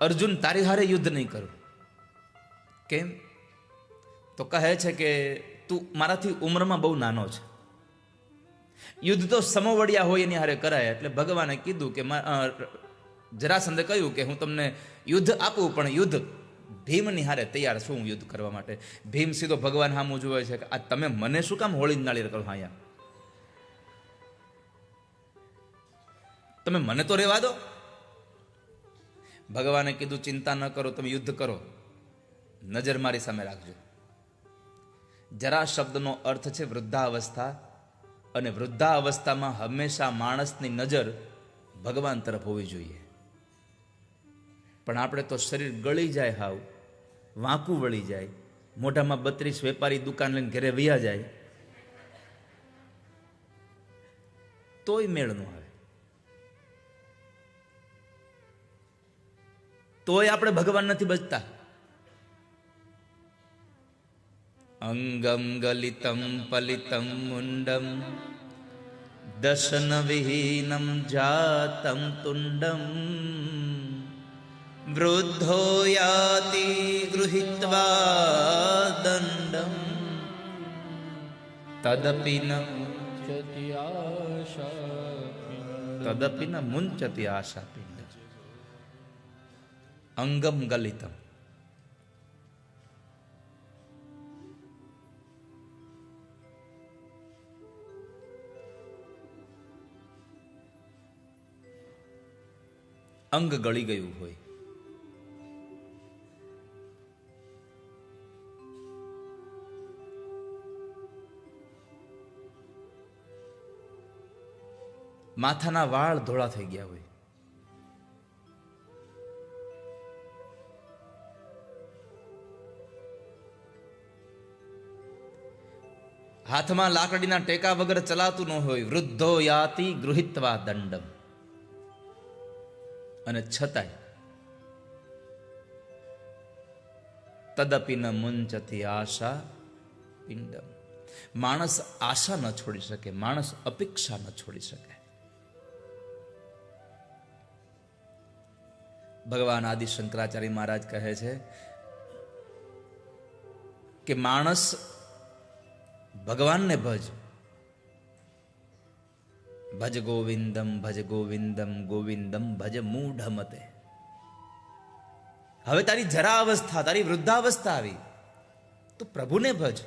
અર્જુન તારી હારે યુદ્ધ નહીં કરું. કેમ? તો કહે છે કે તું મારાથી ઉંમરમાં બહુ નાનો છે. યુદ્ધ તો સમોવડિયા હોય એની હારે કરાય. એટલે ભગવાને કીધું કે જરાસંધે કહ્યું કે હું તમને યુદ્ધ આપું, પણ યુદ્ધ ભીમની હારે તૈયાર છું હું યુદ્ધ કરવા માટે. ભીમ સીધો ભગવાન સામું જોવે છે કે આ તમે મને શું કામ હોળી નાળિયેર કરો? અહીંયા તમે મને તો રહેવા દો. ભગવાને કીધું ચિંતા ન કરો, તમે યુદ્ધ કરો, નજર મારી સામે રાખજો. જરા શબ્દનો અર્થ છે વૃદ્ધાવસ્થા, અને વૃદ્ધાવસ્થામાં હંમેશા માણસની નજર ભગવાન તરફ હોવી જોઈએ. પણ આપણે તો શરીર ગળી જાય, હાવ વાંકું વળી જાય, મોઢામાં 32 વેપારી દુકાન લઈને ઘરે વયા જાય, તોય મેળ ન આવે. તોય આપણે ભગવાન નથી બચતા. અંગમ ગલિતમ પલિતમ મુંડમ દશન વિહીનમ જાતમ તુંડમ વૃદ્ધો યાતિ ગૃહીત્વા દંડમ તદપિ ન મુંચતિ આશા પિંડ. અંગમ ગલિતમ, અંગ ગળી ગયું હોય. માથાના વાળ ધોળા થઈ ગયા હોય. હાથમાં લાકડીના ટેકા વગર ચલાતું ન હોય. વૃદ્ધો યાતિ ગૃહીત્વા દંડમ. અને છતાંય તદપિ ન મુંચતિ આશા પિંડમ. માણસ આશા ન છોડી શકે, માણસ અપેક્ષા ન છોડી શકે. ભગવાન આદિ શંકરાચાર્ય મહારાજ કહે છે કે માણસ ભગવાનને ભજ ગોવિંદમ ભજ ગોવિંદમ ગોવિંદમ ભજ મૂઢમતે. હવે તારી જરા અવસ્થા, તારી વૃદ્ધાવસ્થા આવી, તું પ્રભુને ભજ.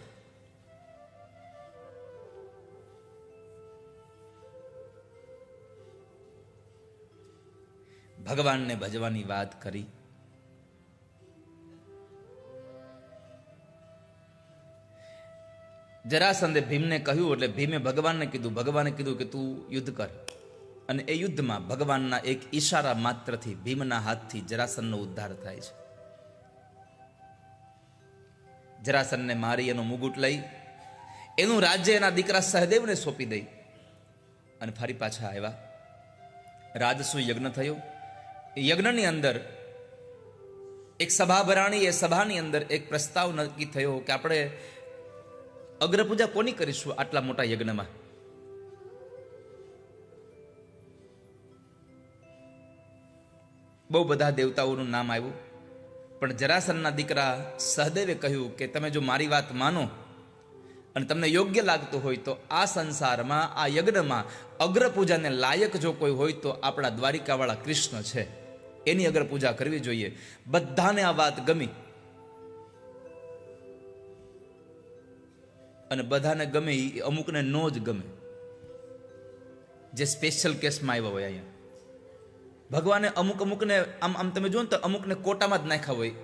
ભગવાનને ભજવાની વાત કરી. જરાસંધે ભીમને કહ્યું એટલે ભીમે ભગવાનને કીધું. ભગવાને કીધું કે તું યુદ્ધ કર. અને એ યુદ્ધમાં ભગવાનના એક ઈશારા માત્રથી ભીમના હાથથી જરાસંધનો ઉદ્ધાર થાય છે. જરાસંધને મારી એનો મુગુટ લઈ એનું રાજ્ય એના દીકરા સહદેવને સોંપી દઈ અને ફરી પાછા આવ્યા. રાજસુ યજ્ઞ થયો. એ યજ્ઞની અંદર એક સભા ભરાણી. એ સભાની અંદર એક પ્રસ્તાવ નક્કી થયો કે આપણે અગ્રપૂજા કોની કરીશું આટલા મોટા યજ્ઞમાં? બહુ બધા દેવતાઓનું નામ આવ્યું, પણ જરાસંધના દીકરા સહદેવે કહ્યું કે તમે જો મારી વાત માનો અને તમને યોગ્ય લાગતું હોય તો આ સંસારમાં, આ યજ્ઞમાં અગ્રપૂજાને લાયક જો કોઈ હોય તો આપણા દ્વારિકાવાળા કૃષ્ણ છે, એની અગ્રપૂજા કરવી જોઈએ. બધાને આ વાત ગમી અને બધાને ગમે એ અમુકને નો જ ગમે, જે સ્પેશિયલ કેસમાં આવ્યા હોય. અહીંયા ભગવાને અમુકને આમ તમે જુઓ ને તો અમુકને કોટામાં જ નાખ્યા હોય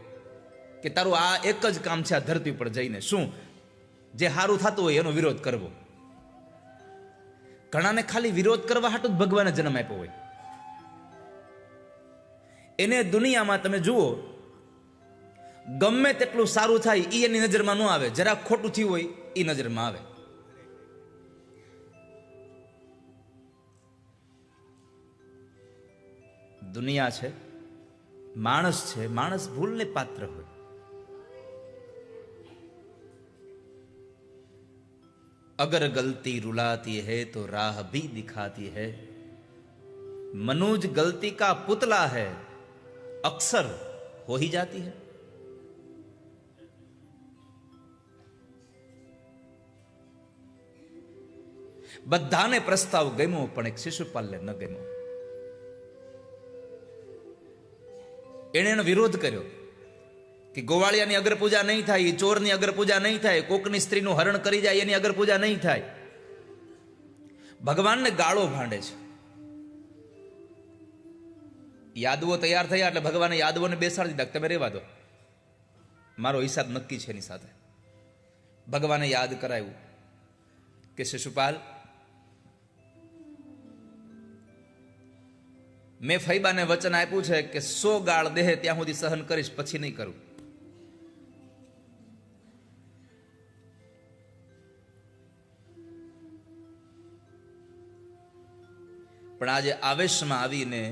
કે તારું આ એક જ કામ છે આ ધરતી પર જઈને, શું જે સારું થતું હોય એનો વિરોધ કરવો. ઘણાને ખાલી વિરોધ કરવા હાટું જ ભગવાને જન્મ આપ્યો હોય. એને દુનિયામાં તમે જુઓ ગમે તેટલું સારું થાય એ એની નજરમાં ન આવે, જરા ખોટું થયું હોય એ નજરમાં આવે. દુનિયા છે, માણસ છે, માણસ ભૂલને પાત્ર હોય. अगर गलती रुलाती है तो राह भी दिखाती है. मनुज गलती का पुतला है, अक्सर हो ही जाती है। બધાને પ્રસ્તાવ ગમ્યો, પણ એક શિશુપાલને ન ગમ્યો. એણે એનો વિરોધ કર્યો કે ગોવાળિયાની અગર પૂજા નહીં થાય, ચોરની અગર પૂજા નહીં થાય, કોકની સ્ત્રીનું હરણ કરી જાય એની અગર પૂજા નહીં થાય. ભગવાનને ગાળો ભાંડે છે. યાદવો તૈયાર થયા એટલે ભગવાને યાદવોને બેસાડી દીધા, તમે રહેવા દો, મારો હિસાબ નક્કી છે એની સાથે. ભગવાને યાદ કરાવ્યું કે શિશુપાલ, મેં ફૈબાને વચન આપ્યું છે કે 100 ગાળ દેહે ત્યાં સુધી સહન કરીશ, પછી નહીં કરું. પણ આજે આવેશમાં આવીને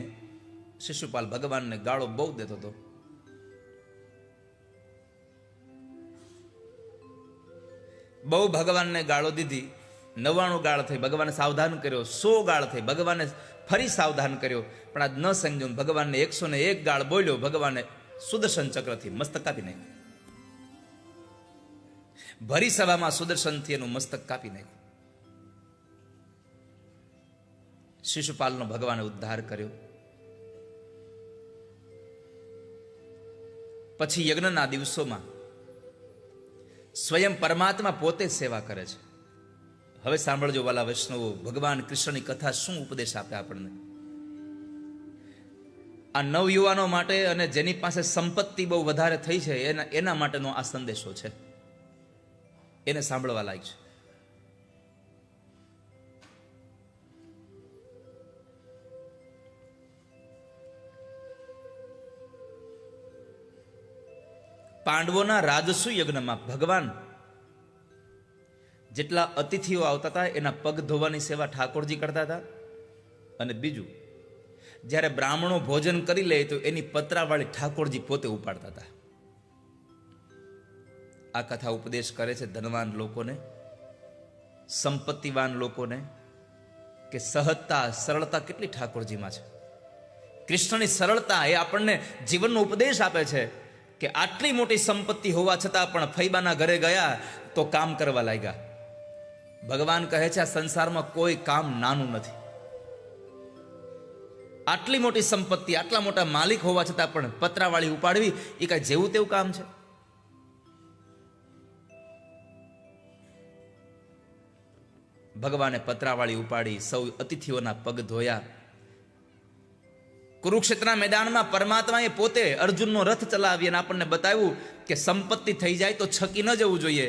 શિશુપાલ ભગવાનને ગાળો બહુ દેતો હતો. બહુ ભગવાનને ગાળો દીધી. 99 ગાળ થઈ, ભગવાને સાવધાન કર્યો. 100 ગાળ થઈ, ભગવાને ફરી સાવધાન કર્યો. પણ આજ ન સમજ્યું, ભગવાનને 101 ગાળ બોલ્યો. ભગવાને સુદર્શન ચક્રથી મસ્તક કાપી નાખ્યું. ભરી સભામાં સુદર્શનથી એનું મસ્તક કાપી નાખ્યું. શિશુપાલનો ભગવાને ઉદ્ધાર કર્યો. પછી યજ્ઞના દિવસોમાં સ્વયં પરમાત્મા પોતે સેવા કરે છે. હવે સાંભળજો વાલા વૈષ્ણવો, ભગવાન કૃષ્ણની કથા શું ઉપદેશ આપે આપણને. આ નવયુવાનો માટે અને જેની પાસે સંપત્તિ બહુ વધારે થઈ છે એના માટેનો આ સંદેશો છે. એને સાંભળવા લાયક છે. પાંડવોના રાજસુ યજ્ઞમાં ભગવાન જેટલા અતિથિઓ આવતા હતા એના પગ ધોવાની સેવા ઠાકોરજી કરતા હતા. અને બીજું, જ્યારે બ્રાહ્મણો ભોજન કરી લે તો એની પતરાવાળી ઠાકોરજી પોતે ઉપાડતા હતા. આ કથા ઉપદેશ કરે છે ધનવાન લોકોને, સંપત્તિવાન લોકોને, કે સહજતા, સરળતા કેટલી ઠાકોરજીમાં છે. કૃષ્ણની સરળતા એ આપણને જીવનનો ઉપદેશ આપે છે કે આટલી મોટી સંપત્તિ હોવા છતાં પણ ફૈબાના ઘરે ગયા તો કામ કરવા લાગ્યા. ભગવાન કહે છે આ સંસારમાં કોઈ કામ નાનું નથી. આટલી મોટી સંપત્તિ, આટલા મોટા માલિક હોવા છતાં પણ પતરાવાળી ઉપાડવી એ કઈ જેવું તેવું કામ છે? ભગવાને પતરાવાળી ઉપાડી, સૌ અતિથિઓના પગ ધોયા. કુરુક્ષેત્રના મેદાનમાં પરમાત્માએ પોતે અર્જુનનો રથ ચલાવી અને આપણને બતાવ્યું કે સંપત્તિ થઈ જાય તો છકી ન જવું જોઈએ,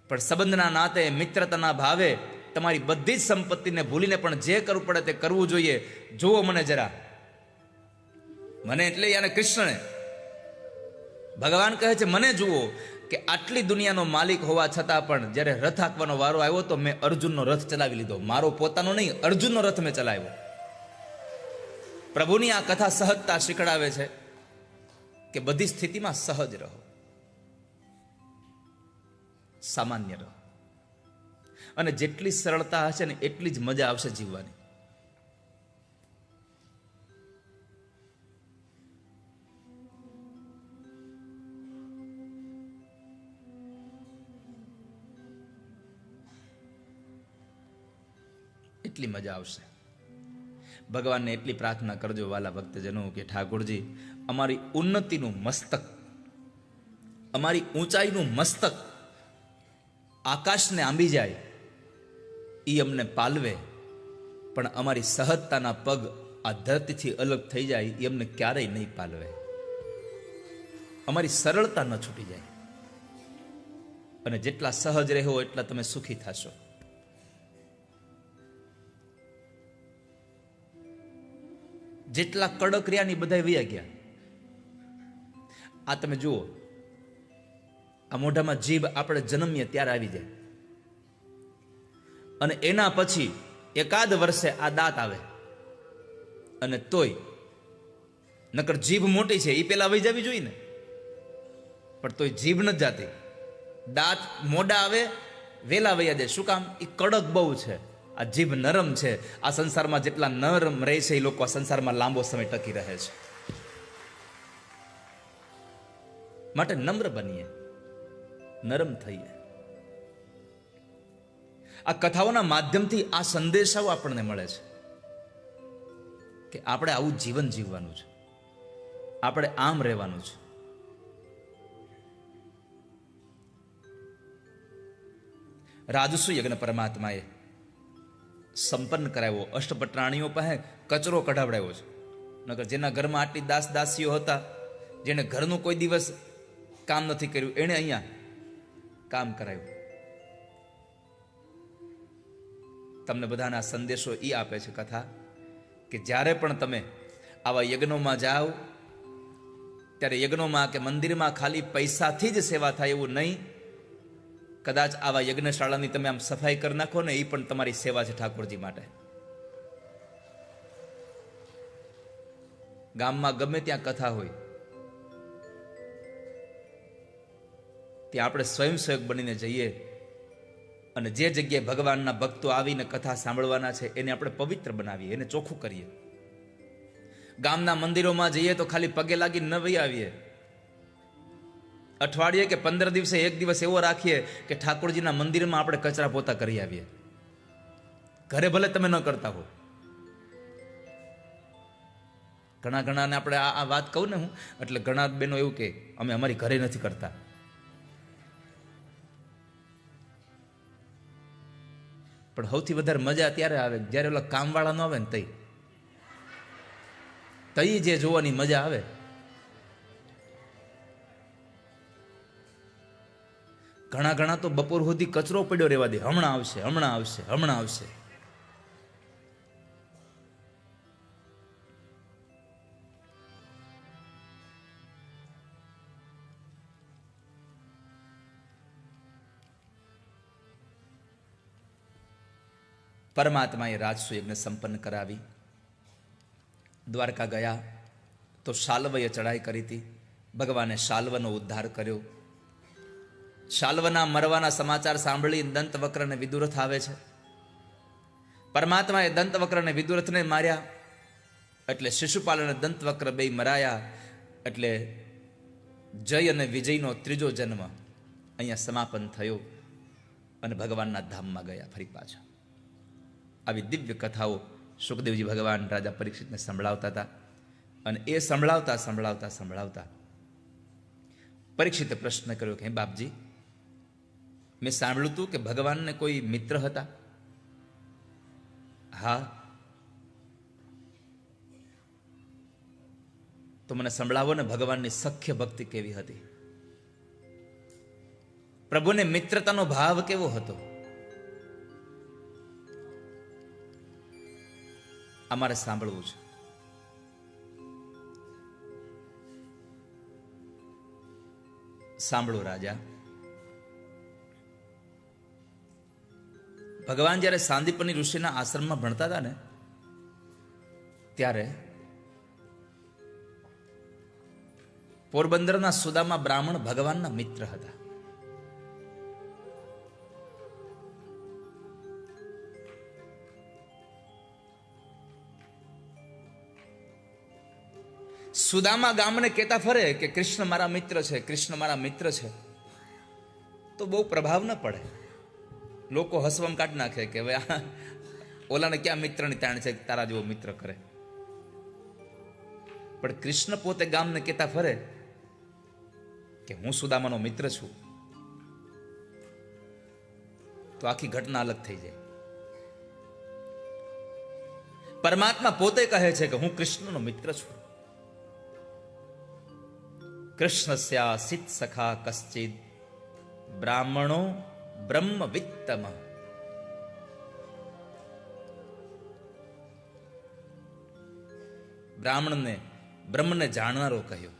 પણ સંબંધના નાતે, મિત્રતાના ભાવે તમારી બધી જ સંપત્તિને ભૂલીને પણ જે કરવું પડે તે કરવું જોઈએ. જુઓ મને જરા, મને એટલે યાને કૃષ્ણને ભગવાન કહે છે મને જુઓ કે આટલી દુનિયાનો માલિક હોવા છતાં પણ જ્યારે રથ હાંકવાનો વારો આવ્યો તો મેં અર્જુનનો રથ ચલાવી લીધો. મારો પોતાનો નહીં, અર્જુનનો રથ મેં ચલાવ્યો. પ્રભુની આ કથા સહજતા શીખડાવે છે કે બધી સ્થિતિમાં સહજ રહો, સામાન્ય રહો, અને જેટલી સરળતા હશે ને એટલી જ મજા આવશે જીવવાની. એટલી મજા આવશે. ભગવાનને એટલી પ્રાર્થના કરજો વાલા ભક્તજનો કે ઠાકોરજી, અમારી ઉન્નતિનું મસ્તક, અમારી ઊંચાઈનું મસ્તક આકાશને આંબી જાય એ અમને પાલવે, પણ અમારી સહજતાના પગ આ ધરતીથી અલગ થઈ જાય એ અમને ક્યારેય નહીં પાલવે. અમારી સરળતા ન છૂટી જાય. અને જેટલા સહજ રહો એટલા તમે સુખી થશો. જેટલા કડક રહ્યા ની બધા વયા ગયા. આ તમે જુઓ, આ મોઢામાં જીભ આપણે જન્મીએ ત્યારે આવી જાય, અને એના પછી એકાદ વર્ષે આ દાંત આવે, અને તોય નકર જીભ મોટી છે એ પેલા વહી જવી જોઈએ ને, પણ તોય જીભ નથી જાતી. દાંત મોડા આવે વેલા વયા જાય. શું કામ? એ કડક બહુ છે. આ જીભ નરમ છે. આ સંસારમાં જેટલા નરમ રહે છે એ લોકો આ સંસારમાં લાંબો સમય ટકી રહે છે. માટે નમ્ર બનીએ, નરમ થઈએ. આ કથાઓના માધ્યમથી આ સંદેશાઓ આપણને મળે છે કે આપણે આવું જીવન જીવવાનું છે, આપણે આમ રહેવાનું છે. રાજસુ યજ્ઞ પરમાત્માએ સંપન્ન કરાવ્યો. અષ્ટપટરાણીઓ પાસે કચરો કઢાવડાવ્યો છે. નકર જેના ઘરમાં આટલી દાસ દાસીઓ હતા, જેને ઘરનું કોઈ દિવસ કામ નથી કર્યું, એણે અહીંયા કામ કરાવ્યું. તમને બધાના સંદેશો એ આપે છે કથા કે જ્યારે પણ તમે આવા યજ્ઞોમાં જાઓ ત્યારે યજ્ઞોમાં કે મંદિરમાં ખાલી પૈસાથી જ સેવા થાય એવું નહીં. કદાચ આવા યજ્ઞશાળાની તમે આમ સફાઈ કરી નાખો ને, એ પણ તમારી સેવા છે ઠાકોરજી માટે. ગામમાં ગમે ત્યાં કથા હોય ત્યાં આપણે સ્વયંસેવક બનીને જઈએ અને જે જગ્યાએ ભગવાનના ભક્તો આવીને કથા સાંભળવાના છે એને આપણે પવિત્ર બનાવીએ, એને ચોખ્ખું કરીએ. ગામના મંદિરોમાં જઈએ તો ખાલી પગે લાગી ન વહી આવીએ. અઠવાડિયે કે 15 દિવસે એક દિવસ એવો રાખીએ કે ઠાકોરજીના મંદિરમાં આપણે કચરા પોતા કરી આવીએ. ઘરે ભલે તમે ન કરતા હો. ઘણા ને આપણે આ વાત કહું ને હું, એટલે ઘણા બહેનો એવું કે અમે અમારી ઘરે નથી કરતા. પણ સૌથી વધારે મજા ત્યારે આવે જ્યારે ઓલા કામવાળા ન આવે ને તઈ જે જોવાની મજા આવે. ઘણા તો બપોર સુધી કચરો પડ્યો રહેવા દે, હમણાં આવશે, હમણાં આવશે, હમણાં આવશે. પરમાત્માએ રાજસુ યજ્ઞ સંપન્ન કરાવી. દ્વારકા ગયા તો શાલ્વએ ચડાઈ કરી હતી. ભગવાને શાલ્વનો ઉદ્ધાર કર્યો. શાલ્વના મરવાના સમાચાર સાંભળી દંતવક્ર અને વિદુરથ આવે છે. પરમાત્માએ દંતવક્ર અને વિદુરથને માર્યા એટલે શિશુપાલ અને દંતવક્ર બે મરાયા. એટલે જય અને વિજયનો ત્રીજો જન્મ અહીંયા સમાપન થયો અને ભગવાનના ધામમાં ગયા ફરી પાછા. આવી દિવ્ય કથાઓ સુખદેવજી ભગવાન રાજા પરીક્ષિતને સંભળાવતા હતા. અને એ સંભળાવતા પરીક્ષિતે પ્રશ્ન કર્યો કે હે બાપજી, મેં સાંભળ્યું હતું કે ભગવાનને કોઈ મિત્ર હતા. હા, તો મને સંભળાવો ને ભગવાનની સખ્ય ભક્તિ કેવી હતી, પ્રભુને મિત્રતાનો ભાવ કેવો હતો. અમારે સાંભળવું છે. સાંભળો રાજા. ભગવાન જ્યારે સાંદીપની ઋષિના આશ્રમમાં ભણતા હતા ને ત્યારે પોરબંદરના સુદામા બ્રાહ્મણ ભગવાનના મિત્ર હતા. સુદામા ગામને કહેતા ફરે કે કૃષ્ણ મારા મિત્ર છે, કૃષ્ણ મારા મિત્ર છે, તો બહુ પ્રભાવ ન પડે. લોકો હસવામાં કાઢી નાખે કે હવે ઓલાને ક્યાં મિત્રની તાણ છે, તારા જેવો મિત્ર કરે. પણ કૃષ્ણ પોતે ગામને કહેતા ફરે કે હું સુદામાનો મિત્ર છું, તો આખી ઘટના અલગ થઈ જાય. પરમાત્મા પોતે કહે છે કે હું કૃષ્ણનો મિત્ર છું. કૃષ્ણસ્યાસિત સખા કશ્ચિદ બ્રાહ્મણો બ્રહ્મવિત્તમ. બ્રાહ્મણને બ્રહ્મને જાણનારો કહ્યો.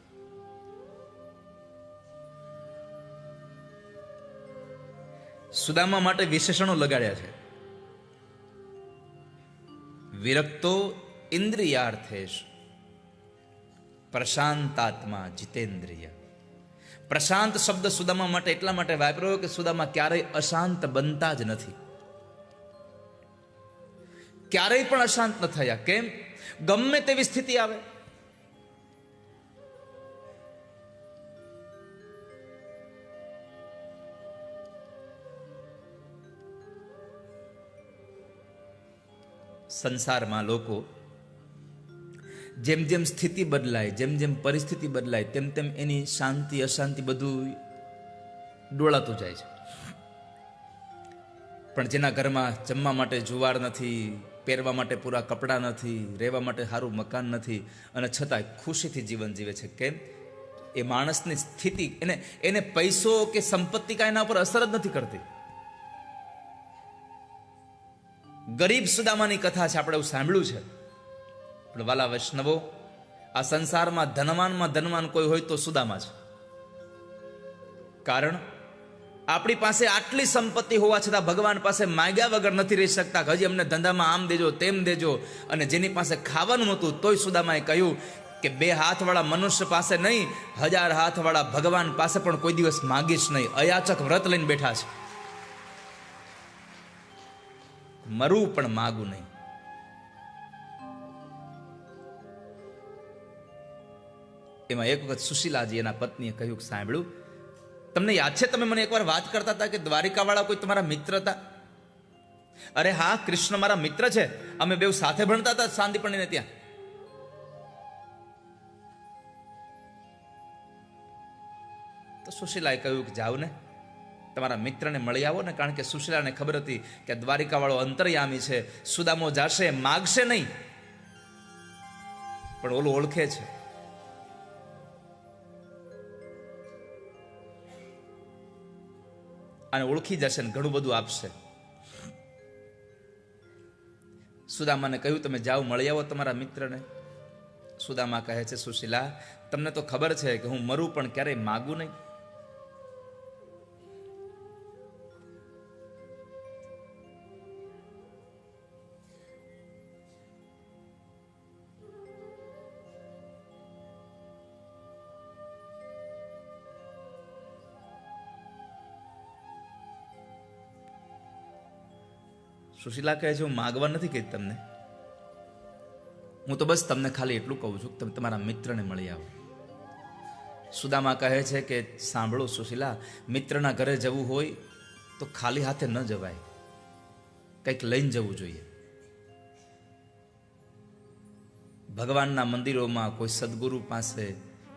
સુદામા માટે વિશેષણો લગાડ્યા છે. વિરક્તો ઇન્દ્રિયાર્થેશ પ્રશાંતાત્મા જીતેન્દ્રિય. પ્રશાંત શબ્દ સુદામા માટે એટલા માટે વાપર્યો કે સુદામા ક્યારેય અશાંત બનતા જ નથી. ક્યારેય પણ અશાંત ન થયા. કેમ? ગમે તેવી સ્થિતિ આવે સંસારમાં લોકો જેમ જેમ સ્થિતિ બદલાય, જેમ જેમ પરિસ્થિતિ બદલાય, તેમ તેમ એની શાંતિ અશાંતિ બધું ડોળાતું જાય છે. પણ જેના ઘરમાં જમવા માટે જુવાર નથી, પહેરવા માટે પૂરા કપડાં નથી, રહેવા માટે સારું મકાન નથી, અને છતાંય ખુશીથી જીવન જીવે છે. કેમ? એ માણસની સ્થિતિ એને પૈસો કે સંપત્તિ કાંઈ એના ઉપર અસર જ નથી કરતી. ગરીબ સુદામાની કથા છે, આપણે એવું સાંભળ્યું છે. પણ વાલા વૈષ્ણવો, આ સંસારમાં ધનવાન કોઈ હોય તો સુદામા છે. કારણ આપણી પાસે આટલી સંપત્તિ હોવા છતાં ભગવાન પાસે માંગ્યા વગર નથી રહી શકતા. હજી અમને ધંધામાં આમ દેજો તેમ દેજો. અને જેની પાસે ખાવાનું નહોતું તોય સુદામાએ કહ્યું કે 2 હાથવાળા મનુષ્ય પાસે નહીં, 1000 હાથવાળા ભગવાન પાસે પણ કોઈ દિવસ માંગીશ નહીં. અયાચક વ્રત લઈને બેઠા છે. મરવું પણ માગું નહીં. એમાં એક વખત સુશીલાજી એના પત્નીએ કહ્યું, સાંભળ્યું, તમને યાદ છે તમે મને એકવાર વાત કરતા હતા કે દ્વારિકાવાળા કોઈ તમારા મિત્ર હતા? અરે હા, કૃષ્ણ મારા મિત્ર છે, અમે બેઉ સાથે ભણતા હતા સાંદીપણીને ત્યાં. તો સુશીલાએ કહ્યું કે જાઓ ને, તમારા મિત્રને મળી આવો ને. કારણ કે સુશીલાને ખબર હતી કે દ્વારિકાવાળો અંતર્યામી છે, સુદામો જાશે, માગશે નહીં, પણ ઓલું ઓળખે છે. અને ઓળખી જશે ને ઘણું બધું આપશે. સુદામાને કહ્યું તમે જાઓ મળી આવો તમારા મિત્રને. સુદામા કહે છે, સુશીલા, તમને તો ખબર છે કે હું મરું પણ ક્યારેય માગું નહીં. સુશીલા કહે છે, હું માગવા નથી કહેતી તમને, હું તો બસ તમને ખાલી એટલું કહું છું કે તમે તમારા મિત્રને મળી આવો. સુદામા કહે છે કે સાંભળો સુશીલા, મિત્રના ઘરે જવું હોય તો ખાલી હાથે ન જવાય, કંઈક લઈને જવું જોઈએ. ભગવાનના મંદિરોમાં, કોઈ સદગુરુ પાસે,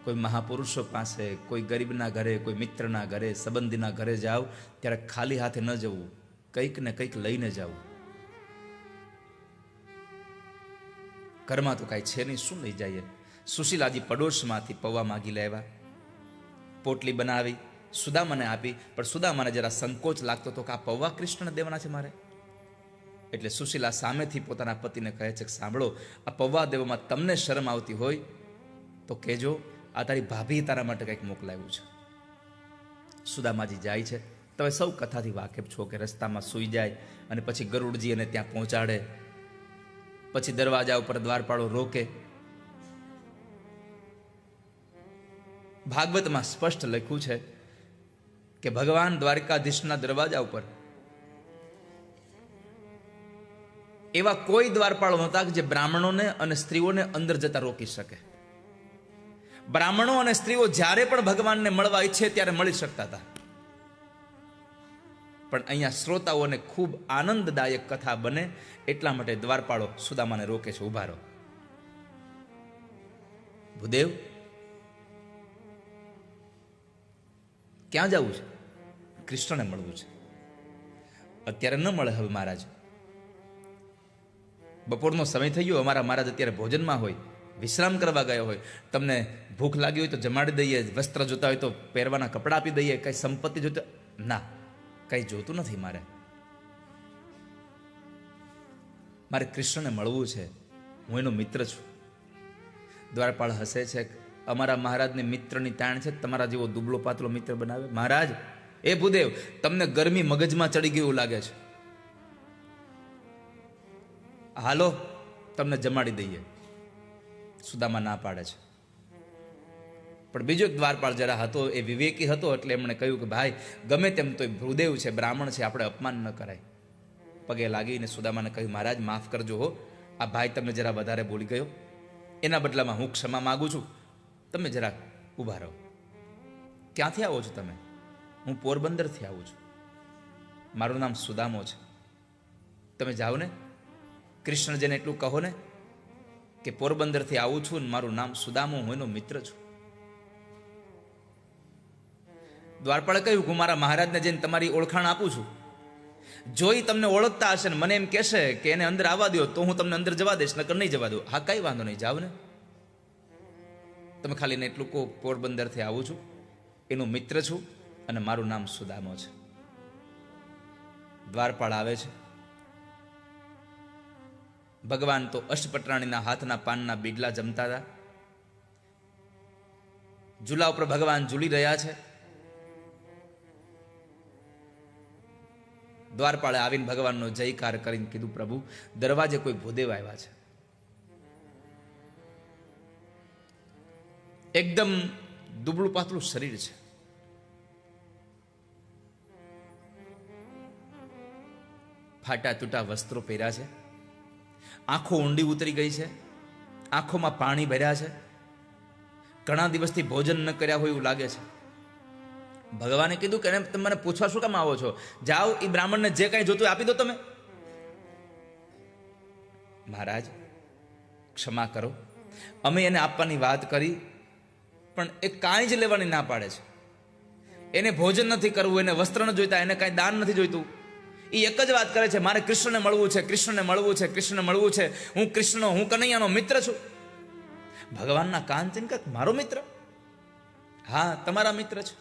કોઈ મહાપુરુષો પાસે, કોઈ ગરીબના ઘરે, કોઈ મિત્રના ઘરે, સંબંધીના ઘરે જાઓ ત્યારે ખાલી હાથે ન જવું, કંઈક ને કંઈક લઈને જાવું. ઘરમાં તો કાંઈ છે નહીં, શું લઈ જઈએ? સુશીલાજી પડોશમાંથી પૌવા માગી લેવા, પોટલી બનાવી સુદામાને આપી. પણ સુદામાને જરા સંકોચ લાગતો હતો કે આ પૌવા કૃષ્ણને દેવાના છે મારે. એટલે સુશીલા સામેથી પોતાના પતિને કહે છે કે સાંભળો, આ પૌવા દેવામાં તમને શરમ આવતી હોય તો કહેજો, આ તારી ભાભી તારા માટે કંઈક મોકલાવ્યું છે. સુદામાજી જાય છે. તમે સૌ કથાથી વાકેફ છો કે રસ્તામાં સૂઈ જાય અને પછી ગરુડજી એને ત્યાં પહોંચાડે, પછી દરવાજા ઉપર દ્વારપાળો રોકે. ભાગવતમાં સ્પષ્ટ લખ્યું છે કે ભગવાન દ્વારકાધીશના દરવાજા ઉપર એવા કોઈ દ્વારપાળો નહોતા કે જે બ્રાહ્મણોને અને સ્ત્રીઓને અંદર જતા રોકી શકે. બ્રાહ્મણો અને સ્ત્રીઓ જ્યારે પણ ભગવાનને મળવા ઈચ્છે ત્યારે મળી શકતા હતા. પણ અહીંયા શ્રોતાઓને ખૂબ આનંદદાયક કથા બને એટલા માટે દ્વારપાળો સુદામાને રોકે છે, ઉભા રહો. ભૂદેવ, ક્યાં જવું છે? કૃષ્ણને મળવું છે. અત્યારે ન મળે હવે મહારાજ, બપોરનો સમય થઈ ગયો, અમારા મહારાજ અત્યારે ભોજનમાં હોય, વિશ્રામ કરવા ગયા હોય. તમને ભૂખ લાગી હોય તો જમાડી દઈએ, વસ્ત્ર જોતા હોય તો પહેરવાના કપડાં આપી દઈએ, કઈ સંપત્તિ જોતા? ના, કઈ જોતું નથી. મારે કૃષ્ણને મળવું છે, હું એનો મિત્ર છું. દ્વારપાળ હસે છે, અમારા મહારાજને મિત્રની તાણ છે, તમારા જેવો દુબળો પાતળો મિત્ર બનાવે. મહારાજ, એ ભૂદેવ, તમને ગરમી મગજમાં ચડી ગયું લાગે છે, હાલો તમને જમાડી દઈએ. સુદામા ના પાડે છે. પણ બીજો એક દ્વારપાળ જરા હતો, એ વિવેકી હતો, એટલે એમણે કહ્યું કે ભાઈ, ગમે તેમ તો ભૂદેવ છે, બ્રાહ્મણ છે, આપણે અપમાન ન કરાય. પગે લાગીને સુદામાને કહ્યું, મહારાજ માફ કરજો હો, આ ભાઈ તમને જરા વધારે બોલી ગયો, એના બદલામાં હું ક્ષમા માગું છું, તમે જરા ઊભા રહો. ક્યાંથી આવો છો તમે? હું પોરબંદરથી આવું છું, મારું નામ સુદામો છે. તમે જાઓ ને, કૃષ્ણ જેને એટલું કહો ને કે પોરબંદરથી આવું છું ને મારું નામ સુદામો, હું એનો મિત્ર છું. દ્વારપાળે કહ્યું હું મારા મહારાજને જઈને તમારી ઓળખાણ આપું છું. જો ઈ તમને ઓળખતા હશે ને મને એમ કહેશે કે એને અંદર આવવા દો તો હું તમને અંદર જવા દઈશ, નકર નહીં જવા દઉં. હા, કઈ વાંધો નહીં, જાવ ને. તમે ખાલી ને એટલું કહો પોરબંદરથી આવું છું, એનો મિત્ર છું અને મારું નામ સુદામો છે. દ્વારપાળ આવે છે. ભગવાન તો અષ્ટપટરાણીના હાથના પાનના બીડલા જમતા હતા. ઝૂલા ઉપર ભગવાન ઝૂલી રહ્યા છે. દ્વારપાળે આવીને ભગવાનનો જયકાર કરીને કીધું, પ્રભુ દરવાજે કોઈ ભૂદેવ આવ્યા છે. એકદમ દુબળું પાતળું શરીર છે. ફાટા તૂટા વસ્ત્રો પહેર્યા છે. આંખો ઊંડી ઉતરી ગઈ છે. આંખોમાં પાણી ભર્યા છે. ઘણા દિવસથી ભોજન ન કર્યા હોય એવું લાગે છે. ભગવાને કીધું કે તમે મને પૂછવા શું કામ આવો છો? જાઓ, એ બ્રાહ્મણને જે કાંઈ જોતું આપી દો તમે. મહારાજ ક્ષમા કરો, અમે એને આપવાની વાત કરી પણ એ કાંઈ જ લેવાની ના પાડે છે. એને ભોજન નથી કરવું, એને વસ્ત્ર ન જોઈતા, એને કાંઈ દાન નથી જોઈતું. એ એક જ વાત કરે છે, મારે કૃષ્ણને મળવું છે, કૃષ્ણને મળવું છે, કૃષ્ણને મળવું છે. હું કૃષ્ણ, હું કનૈયાનો મિત્ર છું. ભગવાનના કાન ચીન કે મારો મિત્ર? હા, તમારા મિત્ર છે.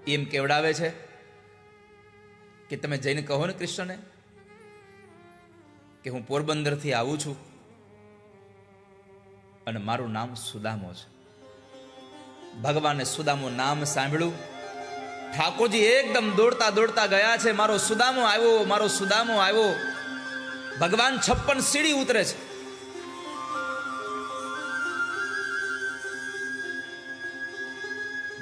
એમ કેવડાવે છે કે તમે જઈને કહો ને કૃષ્ણને કે હું પોરબંદરથી આવું છું અને મારું નામ સુદામો છે. ભગવાને સુદામો નામ સાંભળ્યું. ઠાકોરજી એકદમ દોડતા દોડતા ગયા છે. મારો સુદામો આવ્યો, મારો સુદામો આવ્યો. ભગવાન 56 સીડી ઉતરે છે.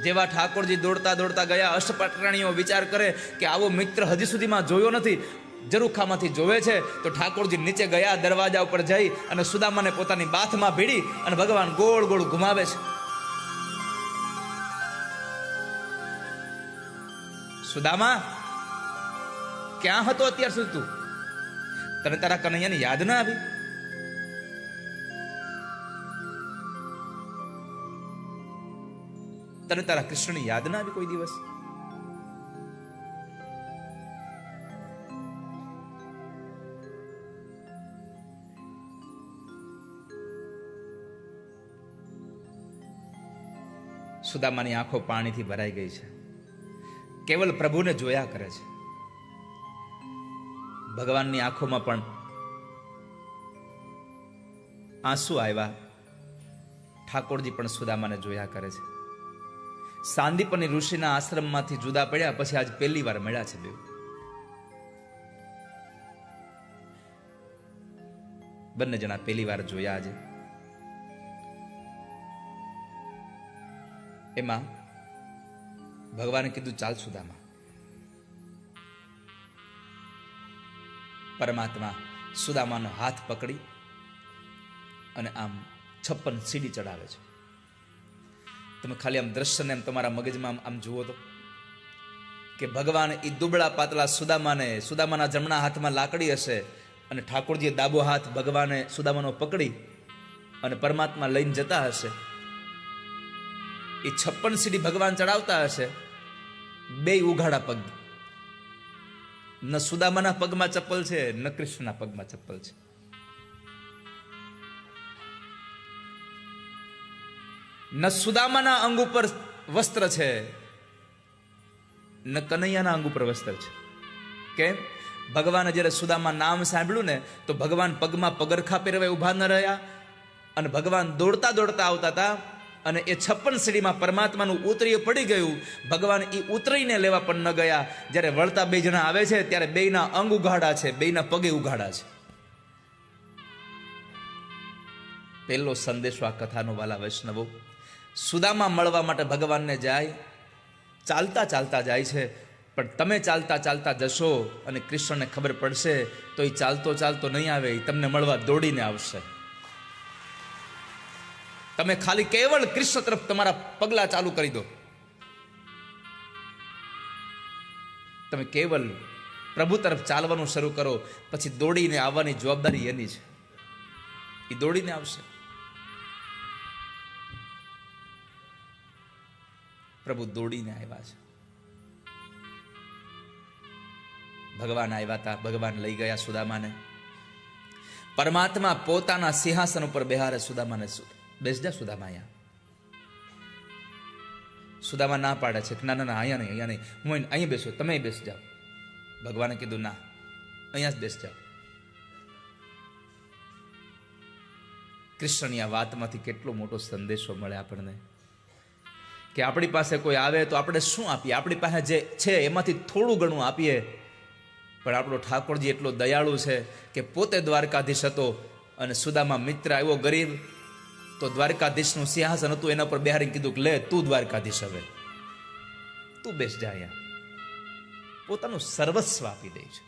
જેવા ઠાકોરજી દોડતા દોડતા ગયા, અષ્ટપટરાણીઓ વિચાર કરે કે આવો મિત્ર હજી સુધીમાં જોયો નથી, ઝરૂખામાંથી જોવે છે. તો ઠાકોરજી નીચે ગયા, દરવાજા ઉપર જઈ અને સુદામાને પોતાની બાથમાં ભીડી અને ભગવાન ગોળ ગોળ ઘુમાવે છે. સુદામા, ક્યાં હતો અત્યાર સુધી તું? તને તારા કનૈયાની યાદ ના આવી? તને તારા કૃષ્ણની યાદ ના આવી કોઈ દિવસ? સુદામાની આંખો પાણીથી ભરાઈ ગઈ છે. કેવલ પ્રભુને જોયા કરે છે. ભગવાનની આંખોમાં પણ આંસુ આવ્યા. ઠાકોરજી પણ સુદામાને જોયા કરે છે. સાંદીપની ઋષિના આશ્રમમાંથી જુદા પડ્યા પછી આજ પહેલી વાર મળ્યા છે બે. બંને જણા પહેલી વાર જોયા આજે. એમાં ભગવાને કીધું ચાલ સુદામા. પરમાત્મા સુદામાનો હાથ પકડી અને આમ 56 સીડી ચડાવે છે. તમે ખાલી આમ દ્રશ્યને એમ તમારા મગજમાં આમ જુઓ તો કે ભગવાન એ દુબળા પાતળા સુદામાના જમણા હાથમાં લાકડી હશે અને ઠાકોરજીએ ડાબો હાથ ભગવાને સુદામાનો પકડી અને પરમાત્મા લઈને જતા હશે. એ 56 સીડી ભગવાન ચડાવતા હશે. બે ઉઘાડા પગ. ન સુદામાના પગમાં ચપ્પલ છે, ન કૃષ્ણના પગમાં ચપ્પલ છે. ન સુદામાના અંગ ઉપર વસ્ત્ર છે, ન કનૈયાના અંગ ઉપર વસ્ત્ર છે. કેમ? ભગવાને જ્યારે સુદામા નામ સાંભળ્યું ને તો ભગવાન પગમાં પગરખા પહેરવા ઉભા ન રહ્યા અને ભગવાન દોડતા દોડતા આવતા હતા અને એ 56 સીડીમાં પરમાત્માનું ઉતરીએ પડી ગયું. ભગવાન એ ઉતરીને લેવા પણ ન ગયા. જ્યારે વળતા બે જણા આવે છે ત્યારે બેયના અંગ ઉઘાડા છે, બેયના પગે ઉઘાડા છે. પહેલો સંદેશો આ કથાનો વાલા વૈષ્ણવો. સુદામા મળવા માટે ભગવાનને જાય, ચાલતા ચાલતા જાય છે. પણ તમે ચાલતા ચાલતા જશો અને કૃષ્ણને ખબર પડશે તો એ ચાલતો ચાલતો નહીં આવે, એ તમને મળવા દોડીને આવશે. તમે ખાલી કેવળ કૃષ્ણ તરફ તમારા પગલા ચાલુ કરી દો. તમે કેવલ પ્રભુ તરફ ચાલવાનું શરૂ કરો, પછી દોડીને આવવાની જવાબદારી એની છે. એ દોડીને આવશે. પ્રભુ દોડીને આવ્યા છે. ભગવાન આવ્યા હતા, ભગવાન લઈ ગયા સુદામાને. પરમાત્મા પોતાના સિંહાસન ઉપર બેહારે સુદામાને, બેસ જા સુદામા અહીંયા. સુદામા ના પાડે છે, ના ના ના, અહીંયા નહીં, અહીંયા નહીં, હું અહીં બેસો, તમે બેસ જાઓ. ભગવાને કીધું ના, અહીંયા જ બેસ જાઓ. કૃષ્ણની આ વાતમાંથી કેટલો મોટો સંદેશો મળે આપણને, કે આપણી પાસે કોઈ આવે તો આપણે શું આપીએ? આપણી પાસે જે છે એમાંથી થોડું ઘણું આપીએ. પણ આપણો ઠાકોરજી એટલો દયાળુ છે કે પોતે દ્વારકાધીશ હતો અને સુદામા મિત્ર આવ્યો ગરીબ, તો દ્વારકાધીશનું સિંહાસન હતું, એના પર બેહારીને કીધું કે લે તું દ્વારકાધીશ, હવે તું બેસ જા અહીંયા. પોતાનું સર્વસ્વ આપી દે છે.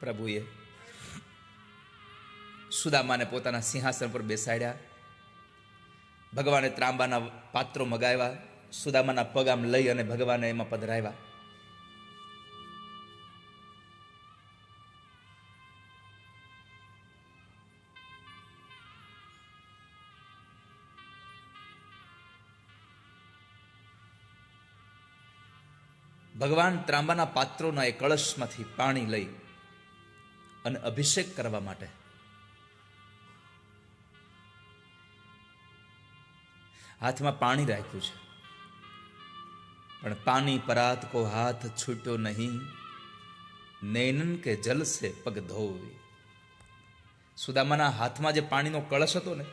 પ્રભુએ સુદામાને પોતાના સિંહાસન પર બેસાડ્યા. ભગવાને ત્રાંબાના પાત્રો મગાવ્યા, સુદામાના પગ આમ લઈ અને ભગવાને એમાં પધરાવ્યા. ભગવાન ત્રાંબાના પાત્રોના એ કળશમાંથી પાણી લઈ અને અભિષેક કરવા માટે હાથમાં પાણી રાખ્યું છે. પણ પાણી પરાત કો હાથ છૂટ્યો નહીં, નૈનન કે જલ સે પગ ધોવી. સુદામાના હાથમાં જે પાણીનો કળશ હતો ને,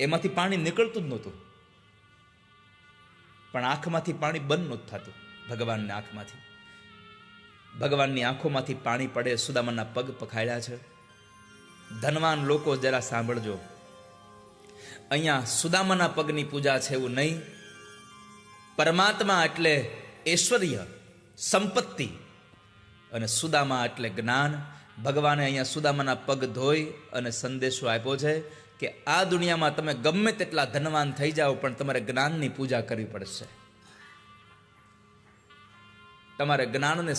એમાંથી પાણી નીકળતું જ નહોતું, પણ આંખમાંથી પાણી બંધ નહોતું થતું. ભગવાનની આંખમાંથી, ભગવાનની આંખોમાંથી પાણી પડે. સુદામાના પગ પખાડ્યા છે. ધનવાન લોકો જરા સાંભળજો, અહીંયા સુદામાના પગની પૂજા છે એવું નહીં. પરમાત્મા એટલે ઐશ્વર્ય, સંપત્તિ, અને સુદામા એટલે જ્ઞાન. ભગવાને અહીંયા સુદામાના પગ ધોઈ અને સંદેશો આપ્યો છે કે આ દુનિયામાં તમે ગમે તેટલા ધનવાન થઈ જાઓ, પણ તમારે જ્ઞાનની પૂજા કરવી પડશે. તમારે જ્ઞાનને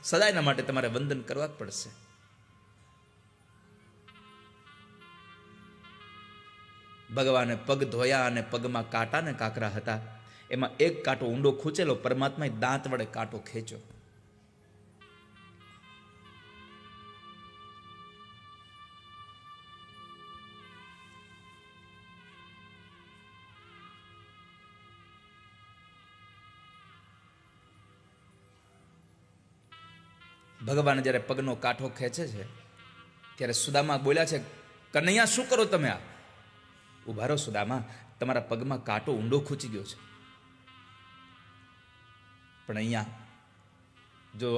સદાયના માટે તમારે વંદન કરવા જ પડશે. ભગવાને પગ ધોયા અને પગમાં કાંટા ને કાંકરા હતા. એમાં એક કાંટો ઊંડો ખૂંચેલો, પરમાત્માએ દાંત વડે કાંટો ખેંચ્યો. ભગવાન જ્યારે પગનો કાંઠો ખેંચે છે ત્યારે સુદામા બોલ્યા છે, કનૈયા શું કરો તમે? આ ઉભા રહો સુદામા, તમારા પગમાં કાંટો ઊંડો ખૂંચી ગયો છે. પણ અહીંયા જો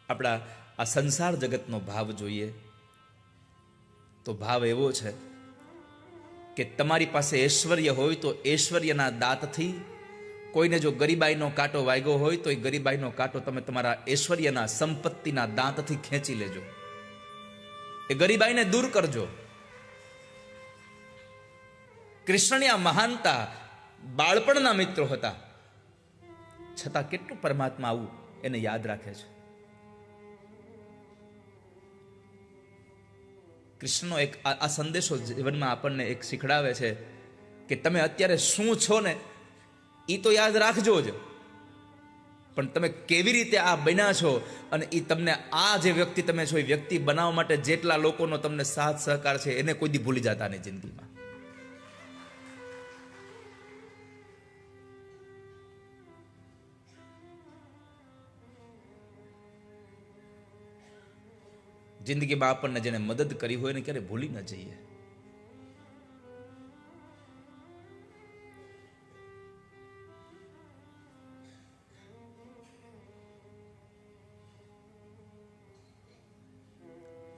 આપણા આ સંસાર જગતનો ભાવ જોઈએ તો ભાવ એવો છે કે તમારી પાસે ઐશ્વર્ય હોય તો ઐશ્વર્યના દાંતથી, કોઈને જો ગરીબાઈનો કાંટો વાગ્યો હોય તો એ ગરીબાઈનો કાંટો તમે તમારા ઐશ્વર્યના, સંપત્તિના દાંતથી ખેંચી લેજો, એ ગરીબાઈને દૂર કરજો. કૃષ્ણની આ મહાનતા બાળપણના મિત્રો હતા, છતાં કેટલું પરમાત્મા આવું એને યાદ રાખે છે. કૃષ્ણનો એક આ સંદેશો જીવનમાં આપણને એક શીખડાવે છે કે તમે અત્યારે શું છો ને એ તો યાદ રાખજો જ, પણ તમે કેવી રીતે આ બન્યા છો, અને એ તમને આ જે વ્યક્તિ તમે છો એ વ્યક્તિ બનાવવા માટે જેટલા લોકોનો તમને સાથ સહકાર છે એને કોઈ દી ભૂલી જતા નહીં જિંદગીમાં. જિંદગીમાં આપણને જેને મદદ કરી હોય ને ક્યારે ભૂલી ન જઈએ.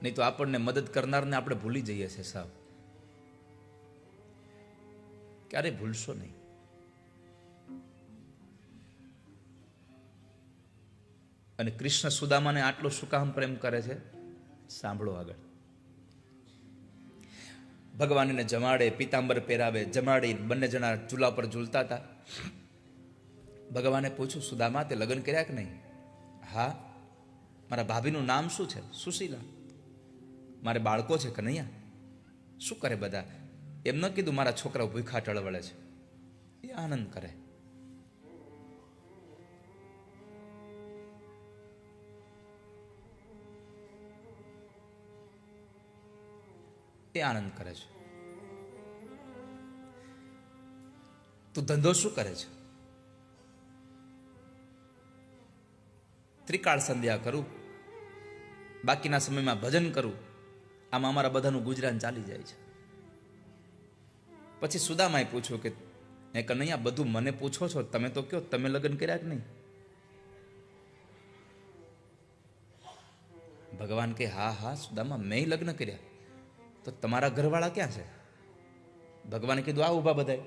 નહીં તો આપણને મદદ કરનારને આપણે ભૂલી જઈએ છીએ સાહેબ. ક્યારે ભૂલશો નહીં. અને કૃષ્ણ સુદામાને આટલો શું કામ પ્રેમ કરે છે સાંભળો આગળ. ભગવાન એને જમાડે, પીતાંબર પહેરાવે, જમાડી બંને જણા ચૂલા પર ઝૂલતા હતા. ભગવાને પૂછ્યું, સુદામા તે લગ્ન કર્યા કે નહીં? હા. મારા ભાભીનું નામ શું છે? સુશીલા. મારે બાળકો છે કનૈયા. શું કરે બધા? એમ ન કીધું મારા છોકરાઓ ભૂખા ટળવળે છે. એ આનંદ કરે. એ આનંદ કરે છે. તું ધંધો શું કરે છે? ત્રિકાળ સંધ્યા કરું, બાકીના સમયમાં ભજન કરું. આમાં અમારા બધાનું ગુજરાન ચાલી જાય છે. પછી સુદામાએ પૂછ્યું કે હે કનૈયા, બધું મને પૂછો છો, તમે તો કયો તમે લગ્ન કર્યા કે નહીં? ભગવાન કે હા હા સુદામા, મેં લગ્ન કર્યા. તો તમારા ઘરવાળા ક્યાં છે? ભગવાને કીધું આ ઉભા બધાય.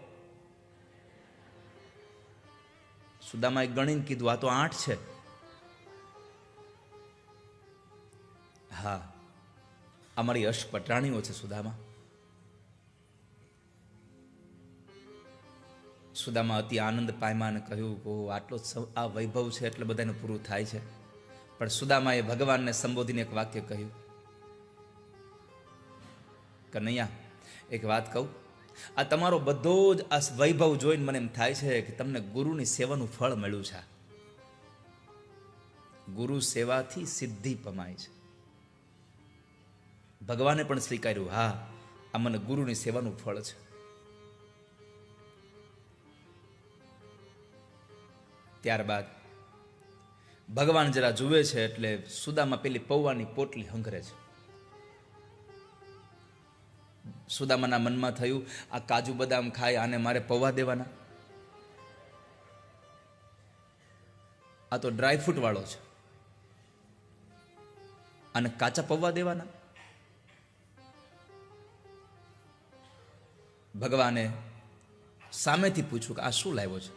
સુદામાએ ગણીને કીધું આ તો 8 છે. હા, અમારી અષ્ટપટાણીઓ છે સુદામા. સુદામા અતિ આનંદ પામ્યા અને કહ્યું, આટલો આ વૈભવ છે એટલે બધાને પૂરું થાય છે. પણ સુદામાએ ભગવાનને સંબોધીને એક વાક્ય કહ્યું, કનૈયા એક વાત કહું, આ તમારો બધો જ આ વૈભવ જોઈને મને એમ થાય છે કે તમને ગુરુની સેવાનું ફળ મળ્યું છે. ગુરુ સેવાથી સિદ્ધિ પમાય છે. ભગવાને પણ સ્વીકાર્યું, હા આ મને ગુરુની સેવાનું ફળ છે. ત્યારબાદ ભગવાન જરા જુએ છે એટલે સુદામા પેલી પૌવાની પોટલી હંગરે છે. સુદામાના મનમાં થયું, આ કાજુ બદામ ખાય, આને મારે પૌવા દેવાના? આ તો ડ્રાયફ્રૂટ વાળો છે, આને કાચા પૌવા દેવાના? ભગવાને સામેથી પૂછ્યું કે આ શું લાવ્યો છે?